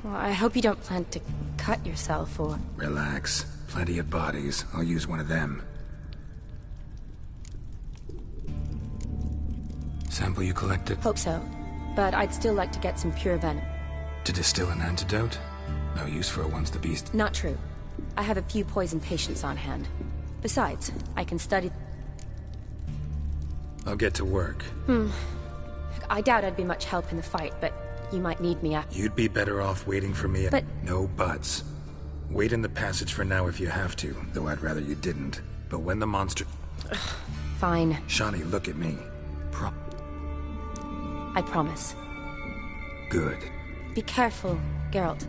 Well, I hope you don't plan to cut yourself or... Relax. Plenty of bodies. I'll use one of them. Sample you collected? Hope so. But I'd still like to get some pure venom. To distill an antidote? No use for it once the beast... Not true. I have a few poison patients on hand. Besides, I can study... I'll get to work. I doubt I'd be much help in the fight, but you might need me after... You'd be better off waiting for me... But... No buts. Wait in the passage for now if you have to, though I'd rather you didn't. But when the monster... Fine. Shawnee, look at me. I promise. Good. Be careful, Geralt.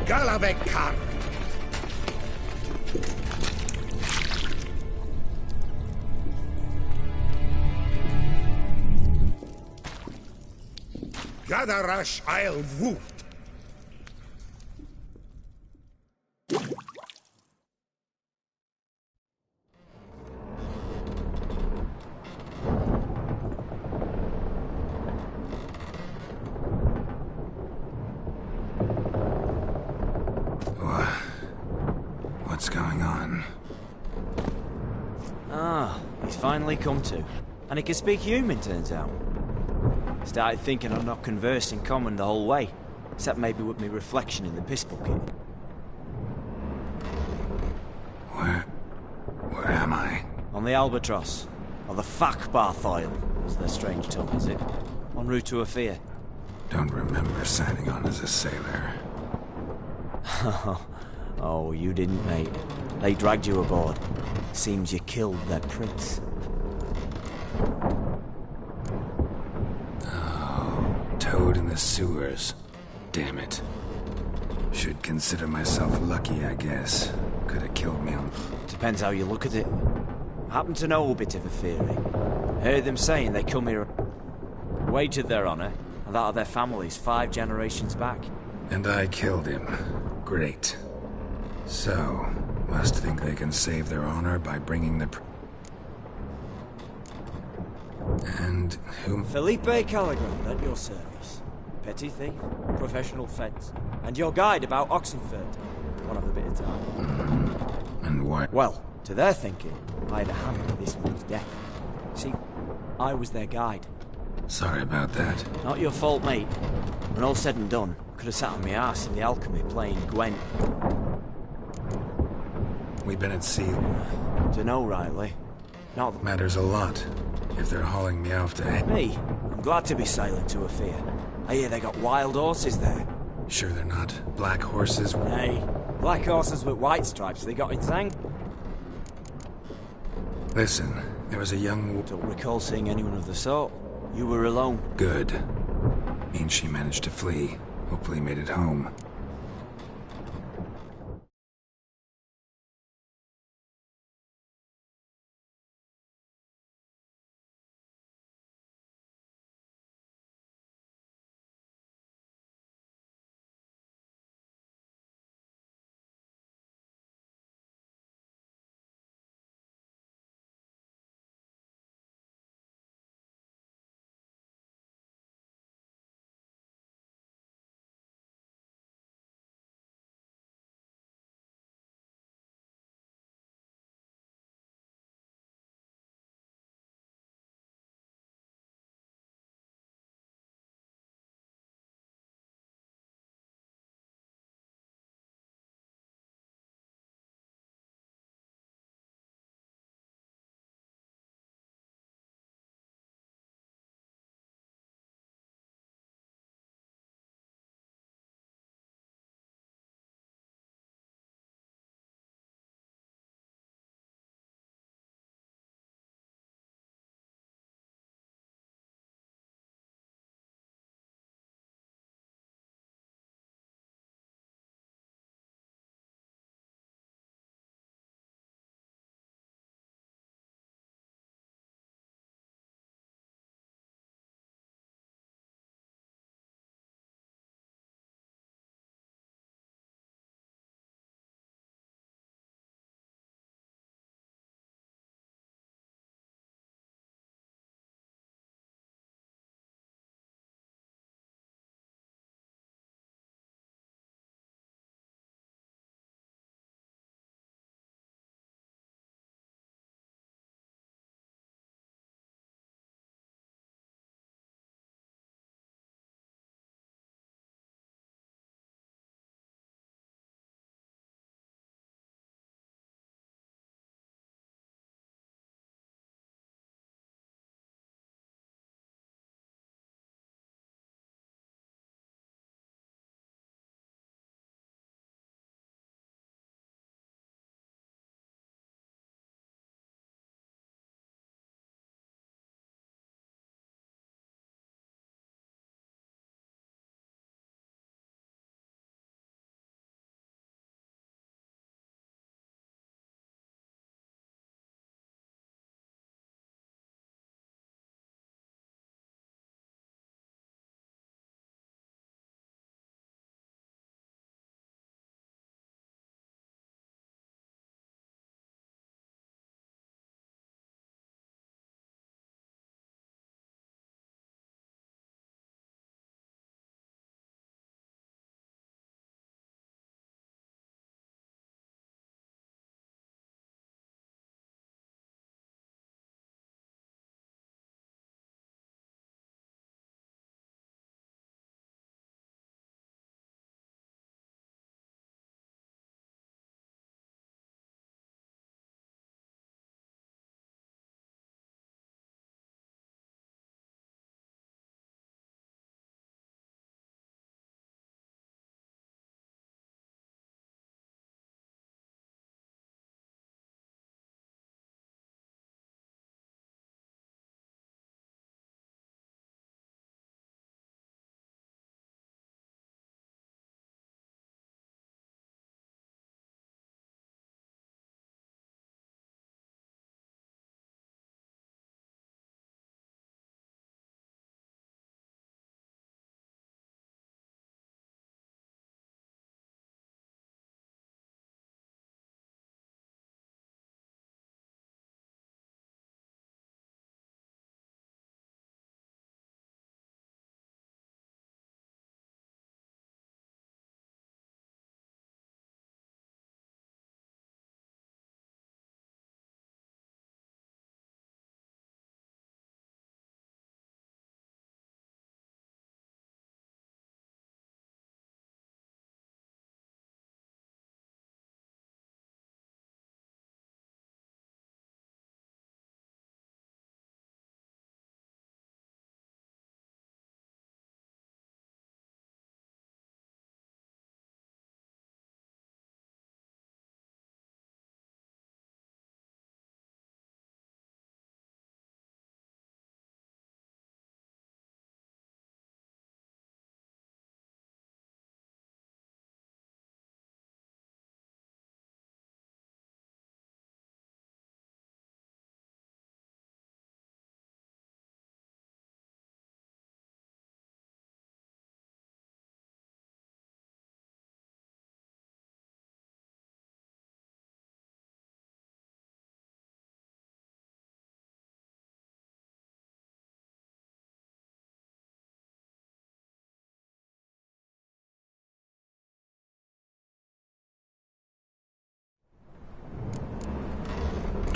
Galavekar! Gadarash I'll woo! What's going on? Ah, he's finally come to. And he can speak human, turns out. Started thinking I'd not conversed in common the whole way, except maybe with me reflection in the piss bucket. Where am I? On the Albatross, or the Fakbarthoil, is their strange tongue, is it? En route to Afir. Don't remember signing on as a sailor. Oh, you didn't, mate. They dragged you aboard. Seems you killed their prince. Oh, toad in the sewers. Damn it. Should consider myself lucky, I guess. Could have killed me on... Depends how you look at it. I happen to know a bit of a theory. Heard them saying they come here... wagered their honor, and that of their families 5 generations back. And I killed him. Great. So, must think they can save their honor by bringing the... And whom... Felipe Caligrand, at your service. Petty thief, professional fence, and your guide about Oxenford. One of a bit of time. And why... Well, to their thinking, I had a hand in this one's death. See, I was their guide. Sorry about that. Not your fault, mate. When all said and done, could have sat on my ass in the alchemy playing Gwent. We've been at sea. Dunno, rightly. Not matters a lot. If they're hauling me off to... Me? I'm glad to be sailing to Afir. I hear they got wild horses there. Sure they're not black horses? Hey, black horses with white stripes they got in Zang. Listen, there was a young... Don't recall seeing anyone of the sort. You were alone. Good. Means she managed to flee. Hopefully made it home.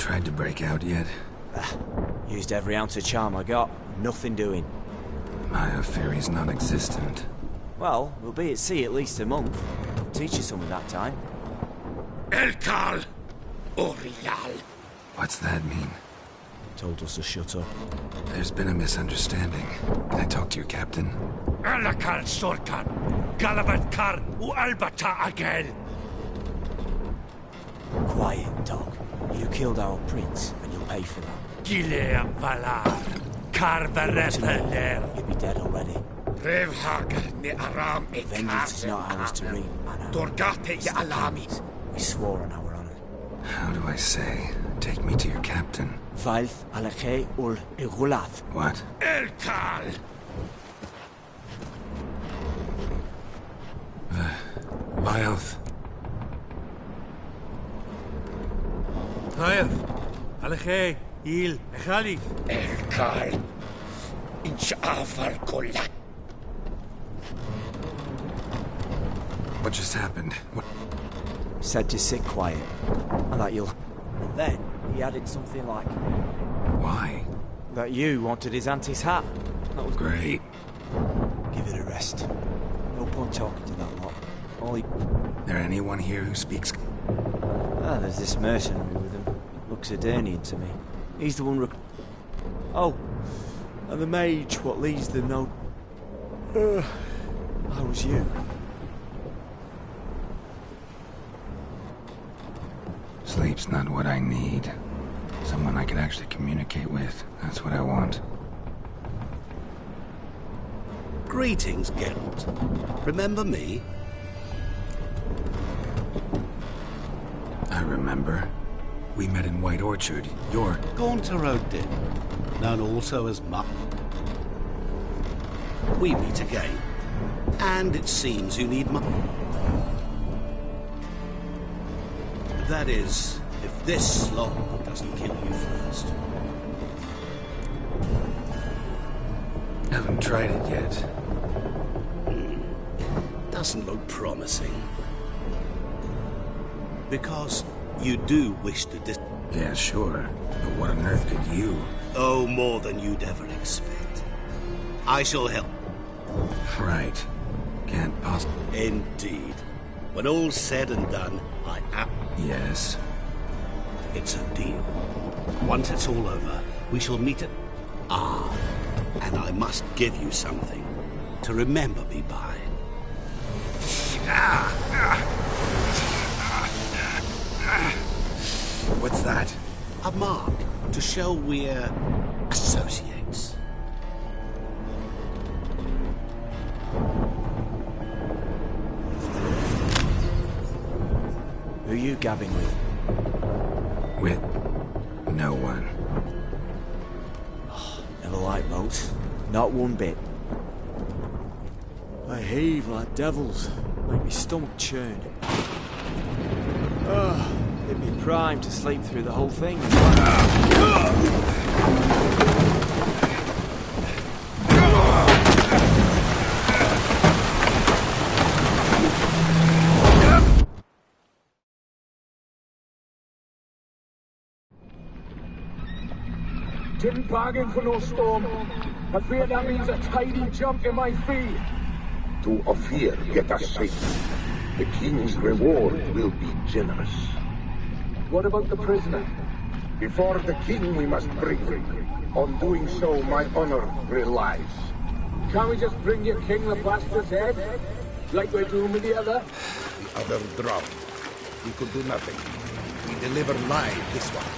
tried to break out yet? Used every ounce of charm I got. Nothing doing. My Fury's non-existent. Well, we'll be at sea at least a month. Teach you something that time. Elkal! Orial! What's that mean? Told us to shut up. There's been a misunderstanding. Can I talk to your captain? Elkal Sorkan! Galabat Kar u Albata Agel! Quiet, dog. You killed our prince, and you'll pay for that. Gileam Valar! Karvarepeler! You'd be dead already. Revhag ni Aram e Vengeance is not ours to reap, Anna. Dorgate ya Alamis! We swore on our honor. How do I say? Take me to your captain. Vailth Alake ul Igulath. What? Elkal! Vailth. Vailth! Alege, Il, Echalif! Elkal! Inch'afar Kolat! What just happened? What? Said to sit quiet, and that you'll... And then he added something like... Why? That you wanted his auntie's hat. That was great. Give it a rest. No point talking to that lot. Only... There anyone here who speaks... Ah, there's this mercenary with him. Looks Adernian to me. He's the one Oh, and the mage what leads the note... How was you? Sleep's not what I need. Someone I could actually communicate with. That's what I want. Greetings, Geralt. Remember me? I remember. We met in White Orchard. You're... Gaunter Odin, known also as Muck. We meet again. And it seems you need That is, if this slog doesn't kill you first. Haven't tried it yet. Doesn't look promising. Because you do wish to Yeah, sure. But what on earth could you? Oh, more than you'd ever expect. I shall help. Right. Can't possibly... Indeed. When all's said and done, I am... Yes. It's a deal. Once it's all over, we shall meet at... and I must give you something to remember me by. What's that? A mark to show we're associates. Who are you gabbing with? With no one. Never liked boats. Not one bit. I heave like devils. Make me stomach churn. It'd be prime to sleep through the whole thing. Didn't bargain for no storm. I fear that means a tidy jump in my fee. To Ophir, get us safe. The king's reward will be generous. What about the prisoner? Before the king we must bring him. On doing so, my honor relies. Can't we just bring your king the bastard's head? Like we're doing with the other? The other drowned. We could do nothing. We deliver live this one.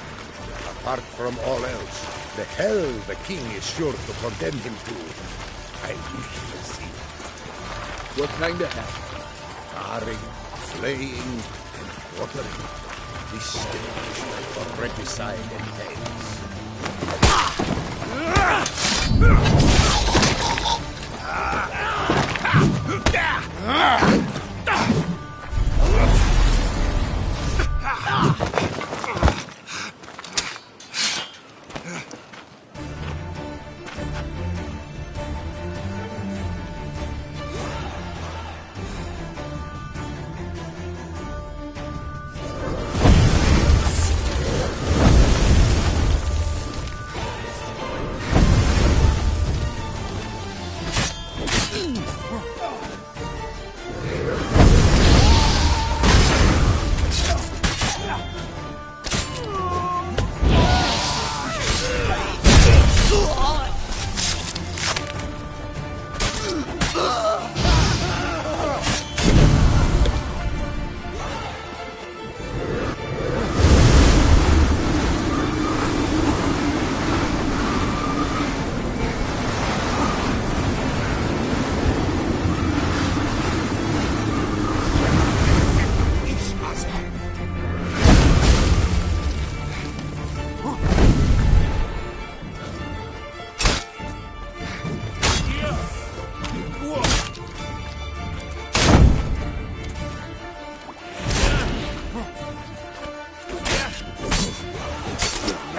Apart from all else, the hell the king is sure to condemn him to, I wish to see. What kind of hell? Carring, flaying, and quartering. This stage for regicide entails.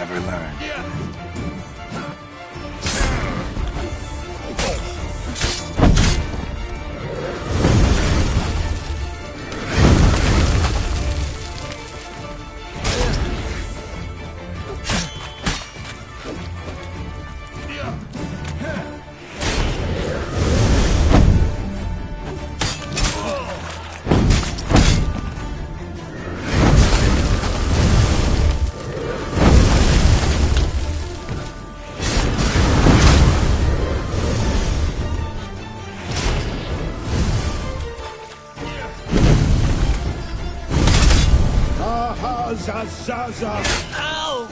never learn. Zaza! Ow!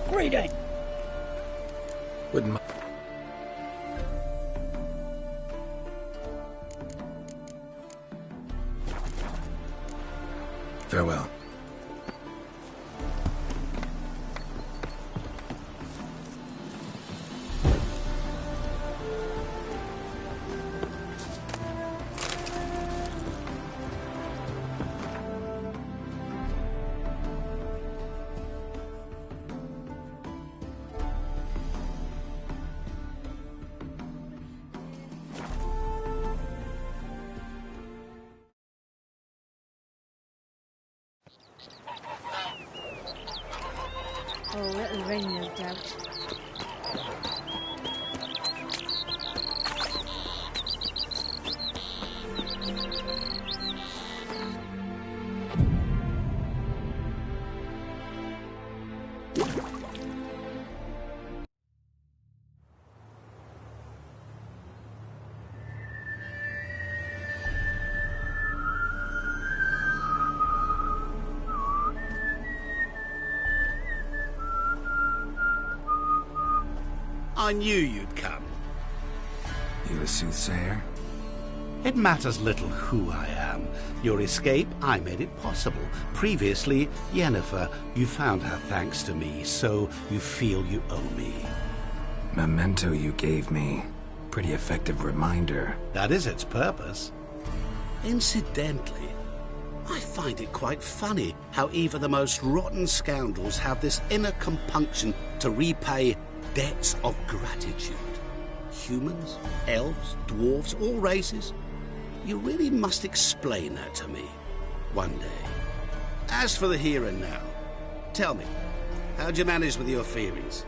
Greedy! Wouldn't mind. Farewell. Oh, it'll ring, no doubt. I knew you'd come. You a soothsayer? It matters little who I am. Your escape, I made it possible. Previously, Yennefer, you found her thanks to me, so you feel you owe me. Memento you gave me. Pretty effective reminder. That is its purpose. Incidentally, I find it quite funny how even the most rotten scoundrels have this inner compunction to repay debts of gratitude. Humans, elves, dwarves, all races. You really must explain that to me one day. As for the here and now, tell me, how'd you manage with your theories?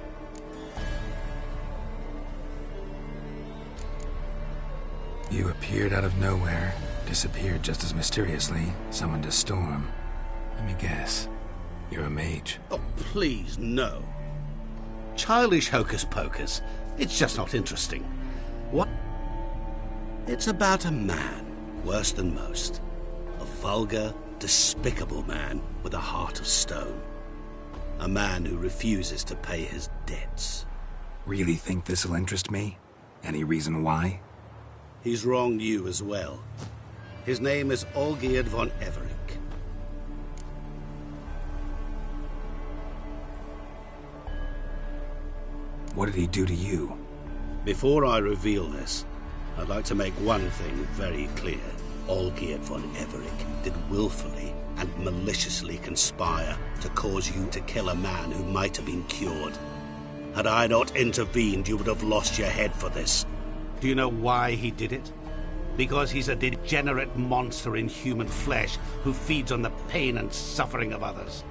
You appeared out of nowhere, disappeared just as mysteriously, summoned a storm. Let me guess. You're a mage. Oh, please, no. Childish hocus-pocus. It's just not interesting. What? It's about a man, worse than most. A vulgar, despicable man with a heart of stone. A man who refuses to pay his debts. Really think this'll interest me? Any reason why? He's wronged you as well. His name is Olgierd von Everec. What did he do to you? Before I reveal this, I'd like to make one thing very clear. Olgierd von Everec did willfully and maliciously conspire to cause you to kill a man who might have been cured. Had I not intervened, you would have lost your head for this. Do you know why he did it? Because he's a degenerate monster in human flesh who feeds on the pain and suffering of others.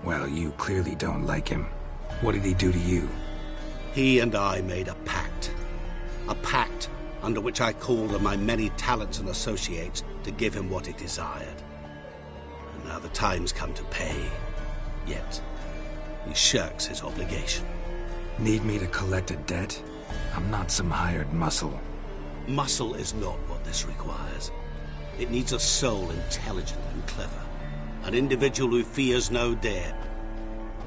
Well, you clearly don't like him. What did he do to you? He and I made a pact. A pact under which I called on my many talents and associates to give him what he desired. And now the time's come to pay. Yet, he shirks his obligation. Need me to collect a debt? I'm not some hired muscle. Muscle is not what this requires. It needs a soul intelligent and clever. An individual who fears no dare.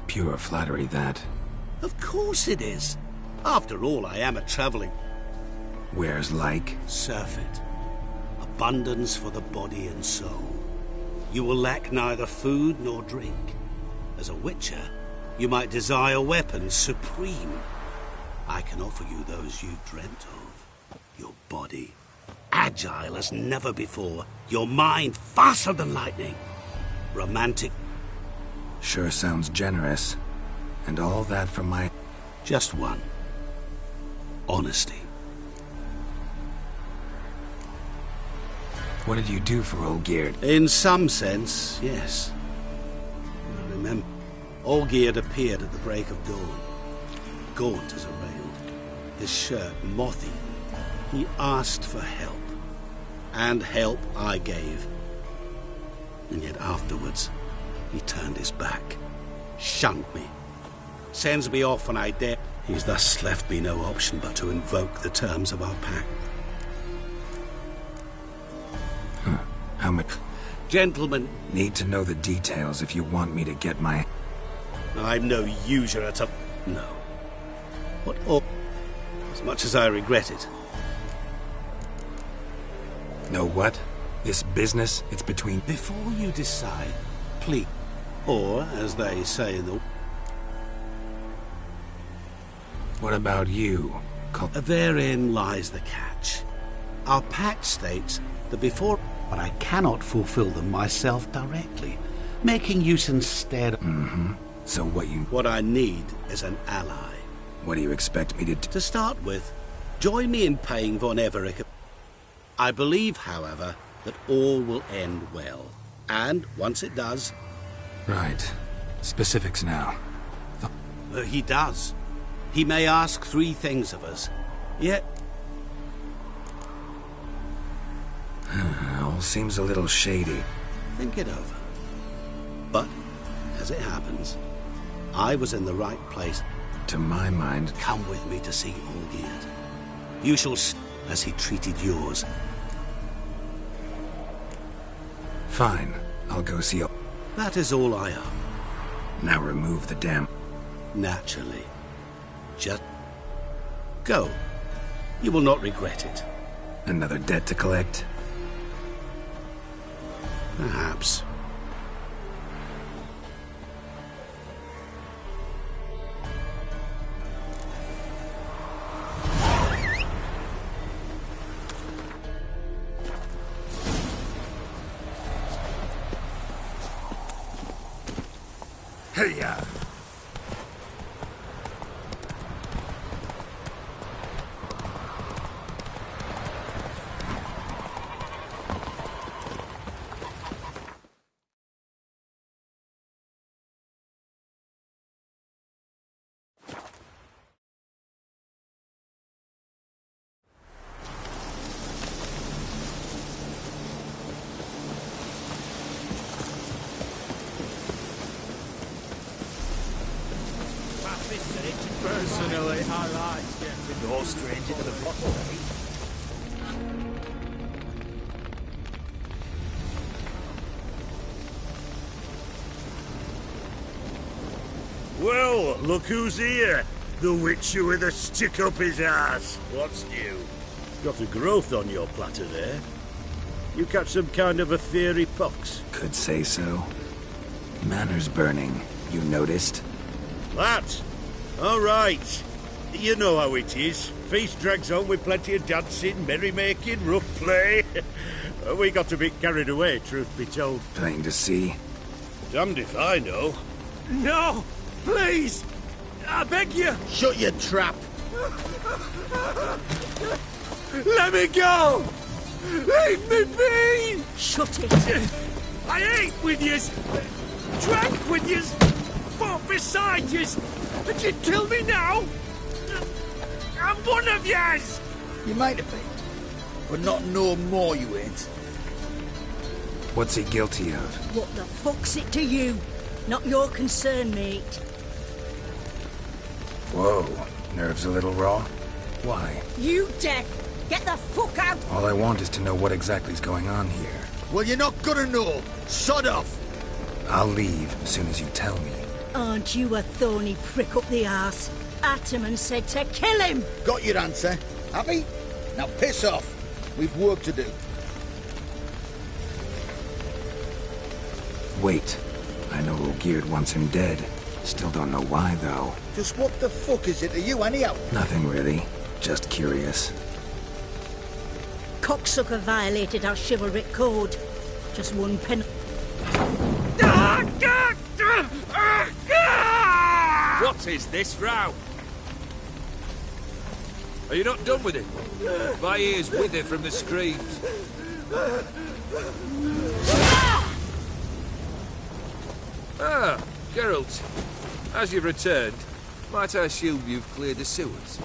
Pure flattery, that. Of course it is. After all, I am a traveling... Where's like? Surfeit. Abundance for the body and soul. You will lack neither food nor drink. As a witcher, you might desire weapons supreme. I can offer you those you dreamt of. Your body, agile as never before. Your mind, faster than lightning. Romantic. Sure sounds generous. And all that for my... Just one. Honesty. What did you do for Olgierd? In some sense, yes. I remember. Olgierd appeared at the break of dawn. Gaunt as a rail. His shirt moth-eaten. He asked for help. And help I gave. And yet afterwards, he turned his back. Shunned me. Sends me off when I dare. He's thus left me no option but to invoke the terms of our pact. How much? Gentlemen... Need to know the details if you want me to get my... I'm no usurer to... No. What all... As much as I regret it. Know what? This business, it's between... Before you decide, please... Or, as they say in the... What about you? Therein lies the catch. Our pact states that before... But I cannot fulfill them myself directly, making use instead... Mm-hmm. So what you... What I need is an ally. What do you expect me to do? To start with, join me in paying von Everec. I believe, however, that all will end well. And, once it does... Right. Specifics now. He does. He may ask 3 things of us. Yet... All seems a little shady. Think it over. But, as it happens, I was in the right place. To my mind... Come with me to see Olgierd. You shall as he treated yours. Fine. I'll go see... That is all I owe. Now remove the damn... Naturally. Just... Go. You will not regret it. Another debt to collect? Perhaps. ya! Personally, I like getting No stranger to the bottle, eh? Well, look who's here. The witcher with a stick up his ass. What's new? Got a growth on your platter there. You catch some kind of a fiery pox? Could say so. Manor's burning. You noticed? That? All right. You know how it is. Feast drags on with plenty of dancing, merrymaking, rough play. We got a bit carried away, truth be told. Plain to see. Damned if I know. No! Please! I beg you! Shut your trap! Let me go! Leave me be! Shut it! I ate with yous! Drank with yous! Fought beside yous! And you kill me now? I'm one of yous! You might have been, but not no more you ain't. What's he guilty of? What the fuck's it to you? Not your concern, mate. Whoa. Nerves a little raw? Why? You deaf! Get the fuck out! All I want is to know what exactly's going on here. Well, you're not gonna know. Sod off! I'll leave as soon as you tell me. Aren't you a thorny prick up the arse? Ataman said to kill him! Got your answer. Happy? Now piss off. We've work to do. Wait. I know Olgierd wants him dead. Still don't know why, though. Just what the fuck is it to you, anyhow? Nothing really. Just curious. Cocksucker violated our chivalric code. Just one pen. What is this row? Are you not done with it? My ears wither from the screams. Ah, Geralt. As you've returned, might I assume you've cleared the sewers?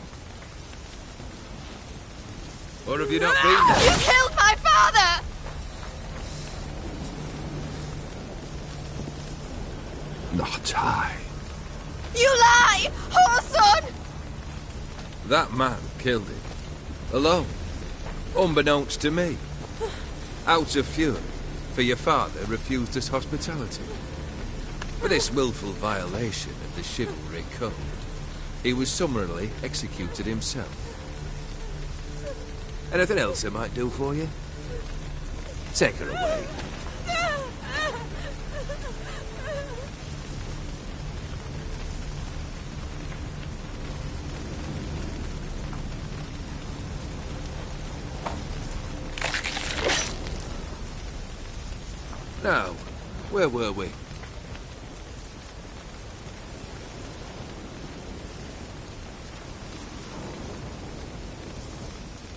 Or have you not been there? You killed my father! Not I. You lie! Whoreson! That man killed him. Alone. Unbeknownst to me. Out of fury, for your father refused us hospitality. For this willful violation of the chivalric code, he was summarily executed himself. Anything else I might do for you? Take her away. Now, where were we?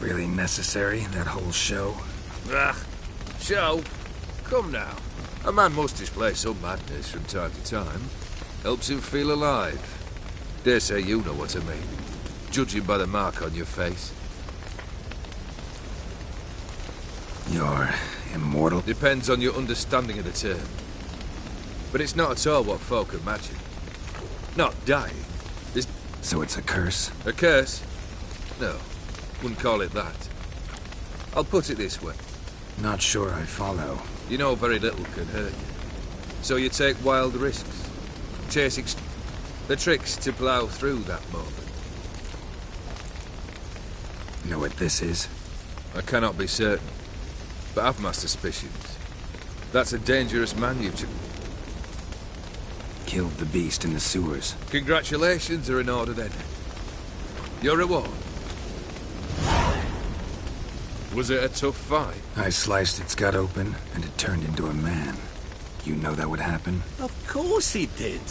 Really necessary, that whole show? Ah, show? Come now. A man must display some madness from time to time. Helps him feel alive. Dare say you know what I mean. Judging by the mark on your face. You're immortal? Depends on your understanding of the term. But it's not at all what folk imagine. Not dying. So it's a curse? A curse? No. Wouldn't call it that. I'll put it this way. Not sure I follow. You know very little can hurt you. So you take wild risks. Chasing the tricks to plough through that moment. Know what this is? I cannot be certain. But I've my suspicions. That's a dangerous man you've killed the beast in the sewers. Congratulations are in order then. Your reward. Was it a tough fight? I sliced its gut open, and it turned into a man. You know that would happen? Of course he did.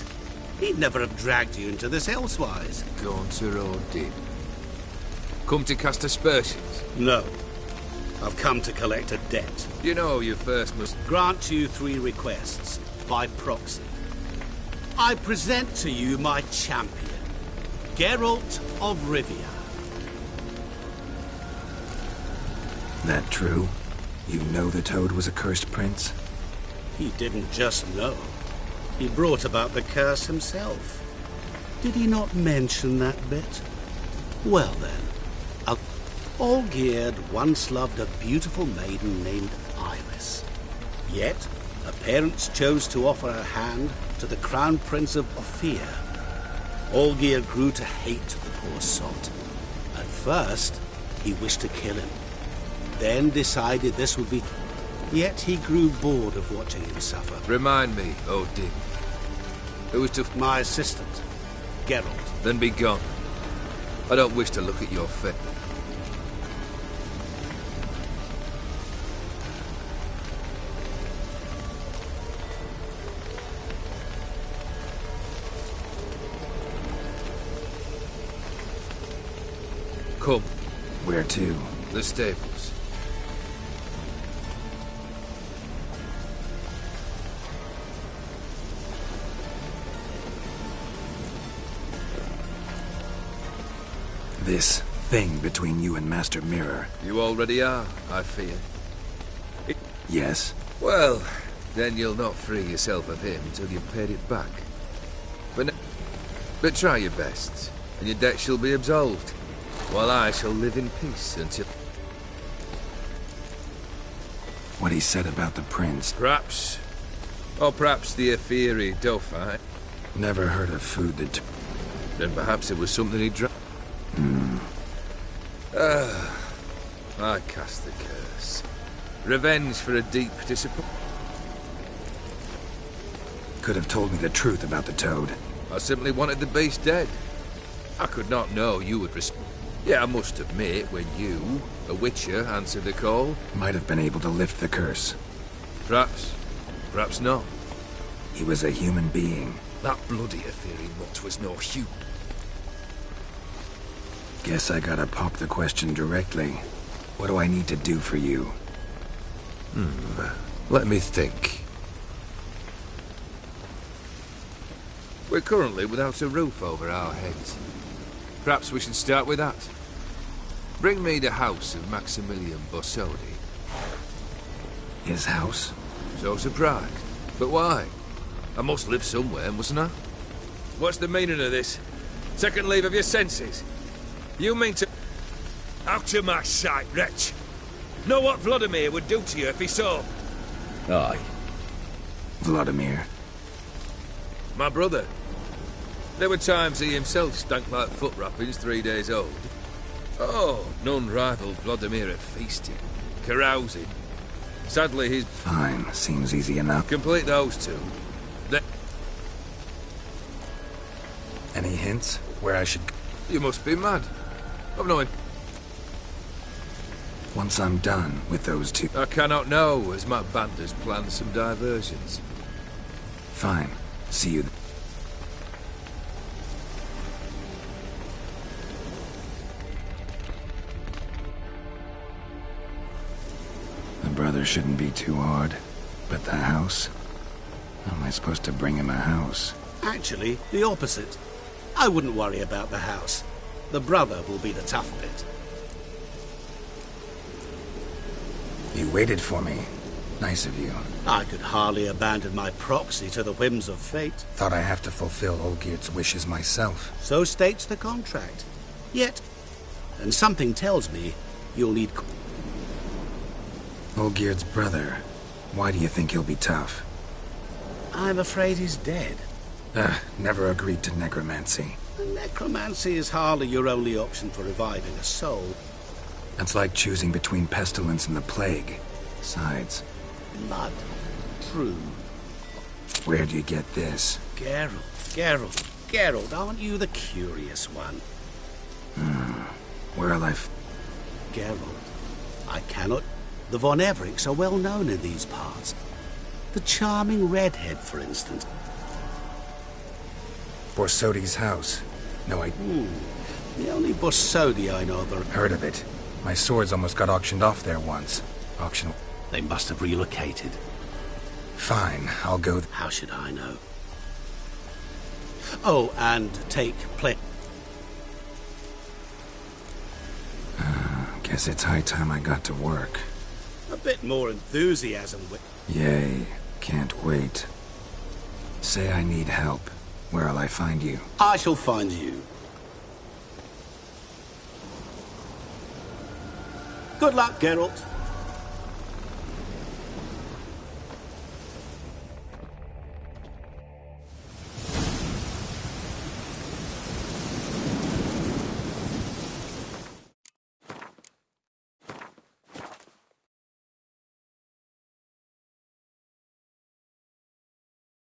He'd never have dragged you into this elsewise. Gaunter or Din? Come to cast aspersions? No. I've come to collect a debt. You know you first must... Grant you 3 requests, by proxy. I present to you my champion, Geralt of Rivia. That true? You know the Toad was a cursed prince? He didn't just know. He brought about the curse himself. Did he not mention that bit? Well then, Olgierd once loved a beautiful maiden named Iris. Yet, her parents chose to offer her hand to the Crown Prince of Ophir. Olgierd grew to hate the poor sot. At first, he wished to kill him. Then decided this would be... Yet he grew bored of watching him suffer. Remind me, Odin. Who was to... My assistant, Geralt. Then be gone. I don't wish to look at your face. Come. Where to? The stables. This thing between you and Master Mirror. You already are, I fear. Yes? Well, then you'll not free yourself of him till you've paid it back. But try your best, and your debt shall be absolved, while I shall live in peace until... What he said about the prince. Perhaps. Or perhaps the Aetheri Dauphin. Never heard of food that... Then perhaps it was something he drank. I cast the curse. Revenge for a deep disappointment. Could have told me the truth about the Toad. I simply wanted the beast dead. I could not know you would respond. Yeah, I must admit, when you, a witcher, answered the call... Might have been able to lift the curse. Perhaps. Perhaps not. He was a human being. That bloody Aetheri mutt was no human. Guess I gotta pop the question directly. What do I need to do for you? Let me think. We're currently without a roof over our heads. Perhaps we should start with that. Bring me the house of Maximilian Bossodi. His house? So surprised. But why? I must live somewhere, mustn't I? What's the meaning of this? Second leave of your senses? You mean to... Out of my sight, wretch! Know what Vladimir would do to you if he saw? Aye. Vladimir. My brother. There were times he himself stank like foot wrappings 3 days old. Oh, none rivaled Vladimir at feasting, carousing. Sadly, he's... Fine, seems easy enough. Complete those two. Then... Any hints where I should... You must be mad. I've no... Once I'm done with those two... I cannot know, as my band has planned some diversions. Fine. See you... The brother shouldn't be too hard. But the house? How am I supposed to bring him a house? Actually, the opposite. I wouldn't worry about the house. The brother will be the tough bit. You waited for me. Nice of you. I could hardly abandon my proxy to the whims of fate. Thought I have to fulfill Olgierd's wishes myself. So states the contract. Yet, and something tells me, you'll need... Olgierd's brother. Why do you think he'll be tough? I'm afraid he's dead. Never agreed to necromancy. Necromancy is hardly your only option for reviving a soul. That's like choosing between pestilence and the plague. Blood. True. Where do you get this? Geralt, aren't you the curious one? Where'll I Geralt, I cannot... The Von Evericks are well known in these parts. The charming redhead, for instance. Borsodi's house. No, The only Borsodi I know that... Heard of it. My swords almost got auctioned off there once. Auction... They must have relocated. Fine, I'll go... How should I know? Oh, and take play... Guess it's high time I got to work. A bit more enthusiasm with... Yay. Can't wait. Say I need help. Where'll I find you? I shall find you. Good luck, Geralt.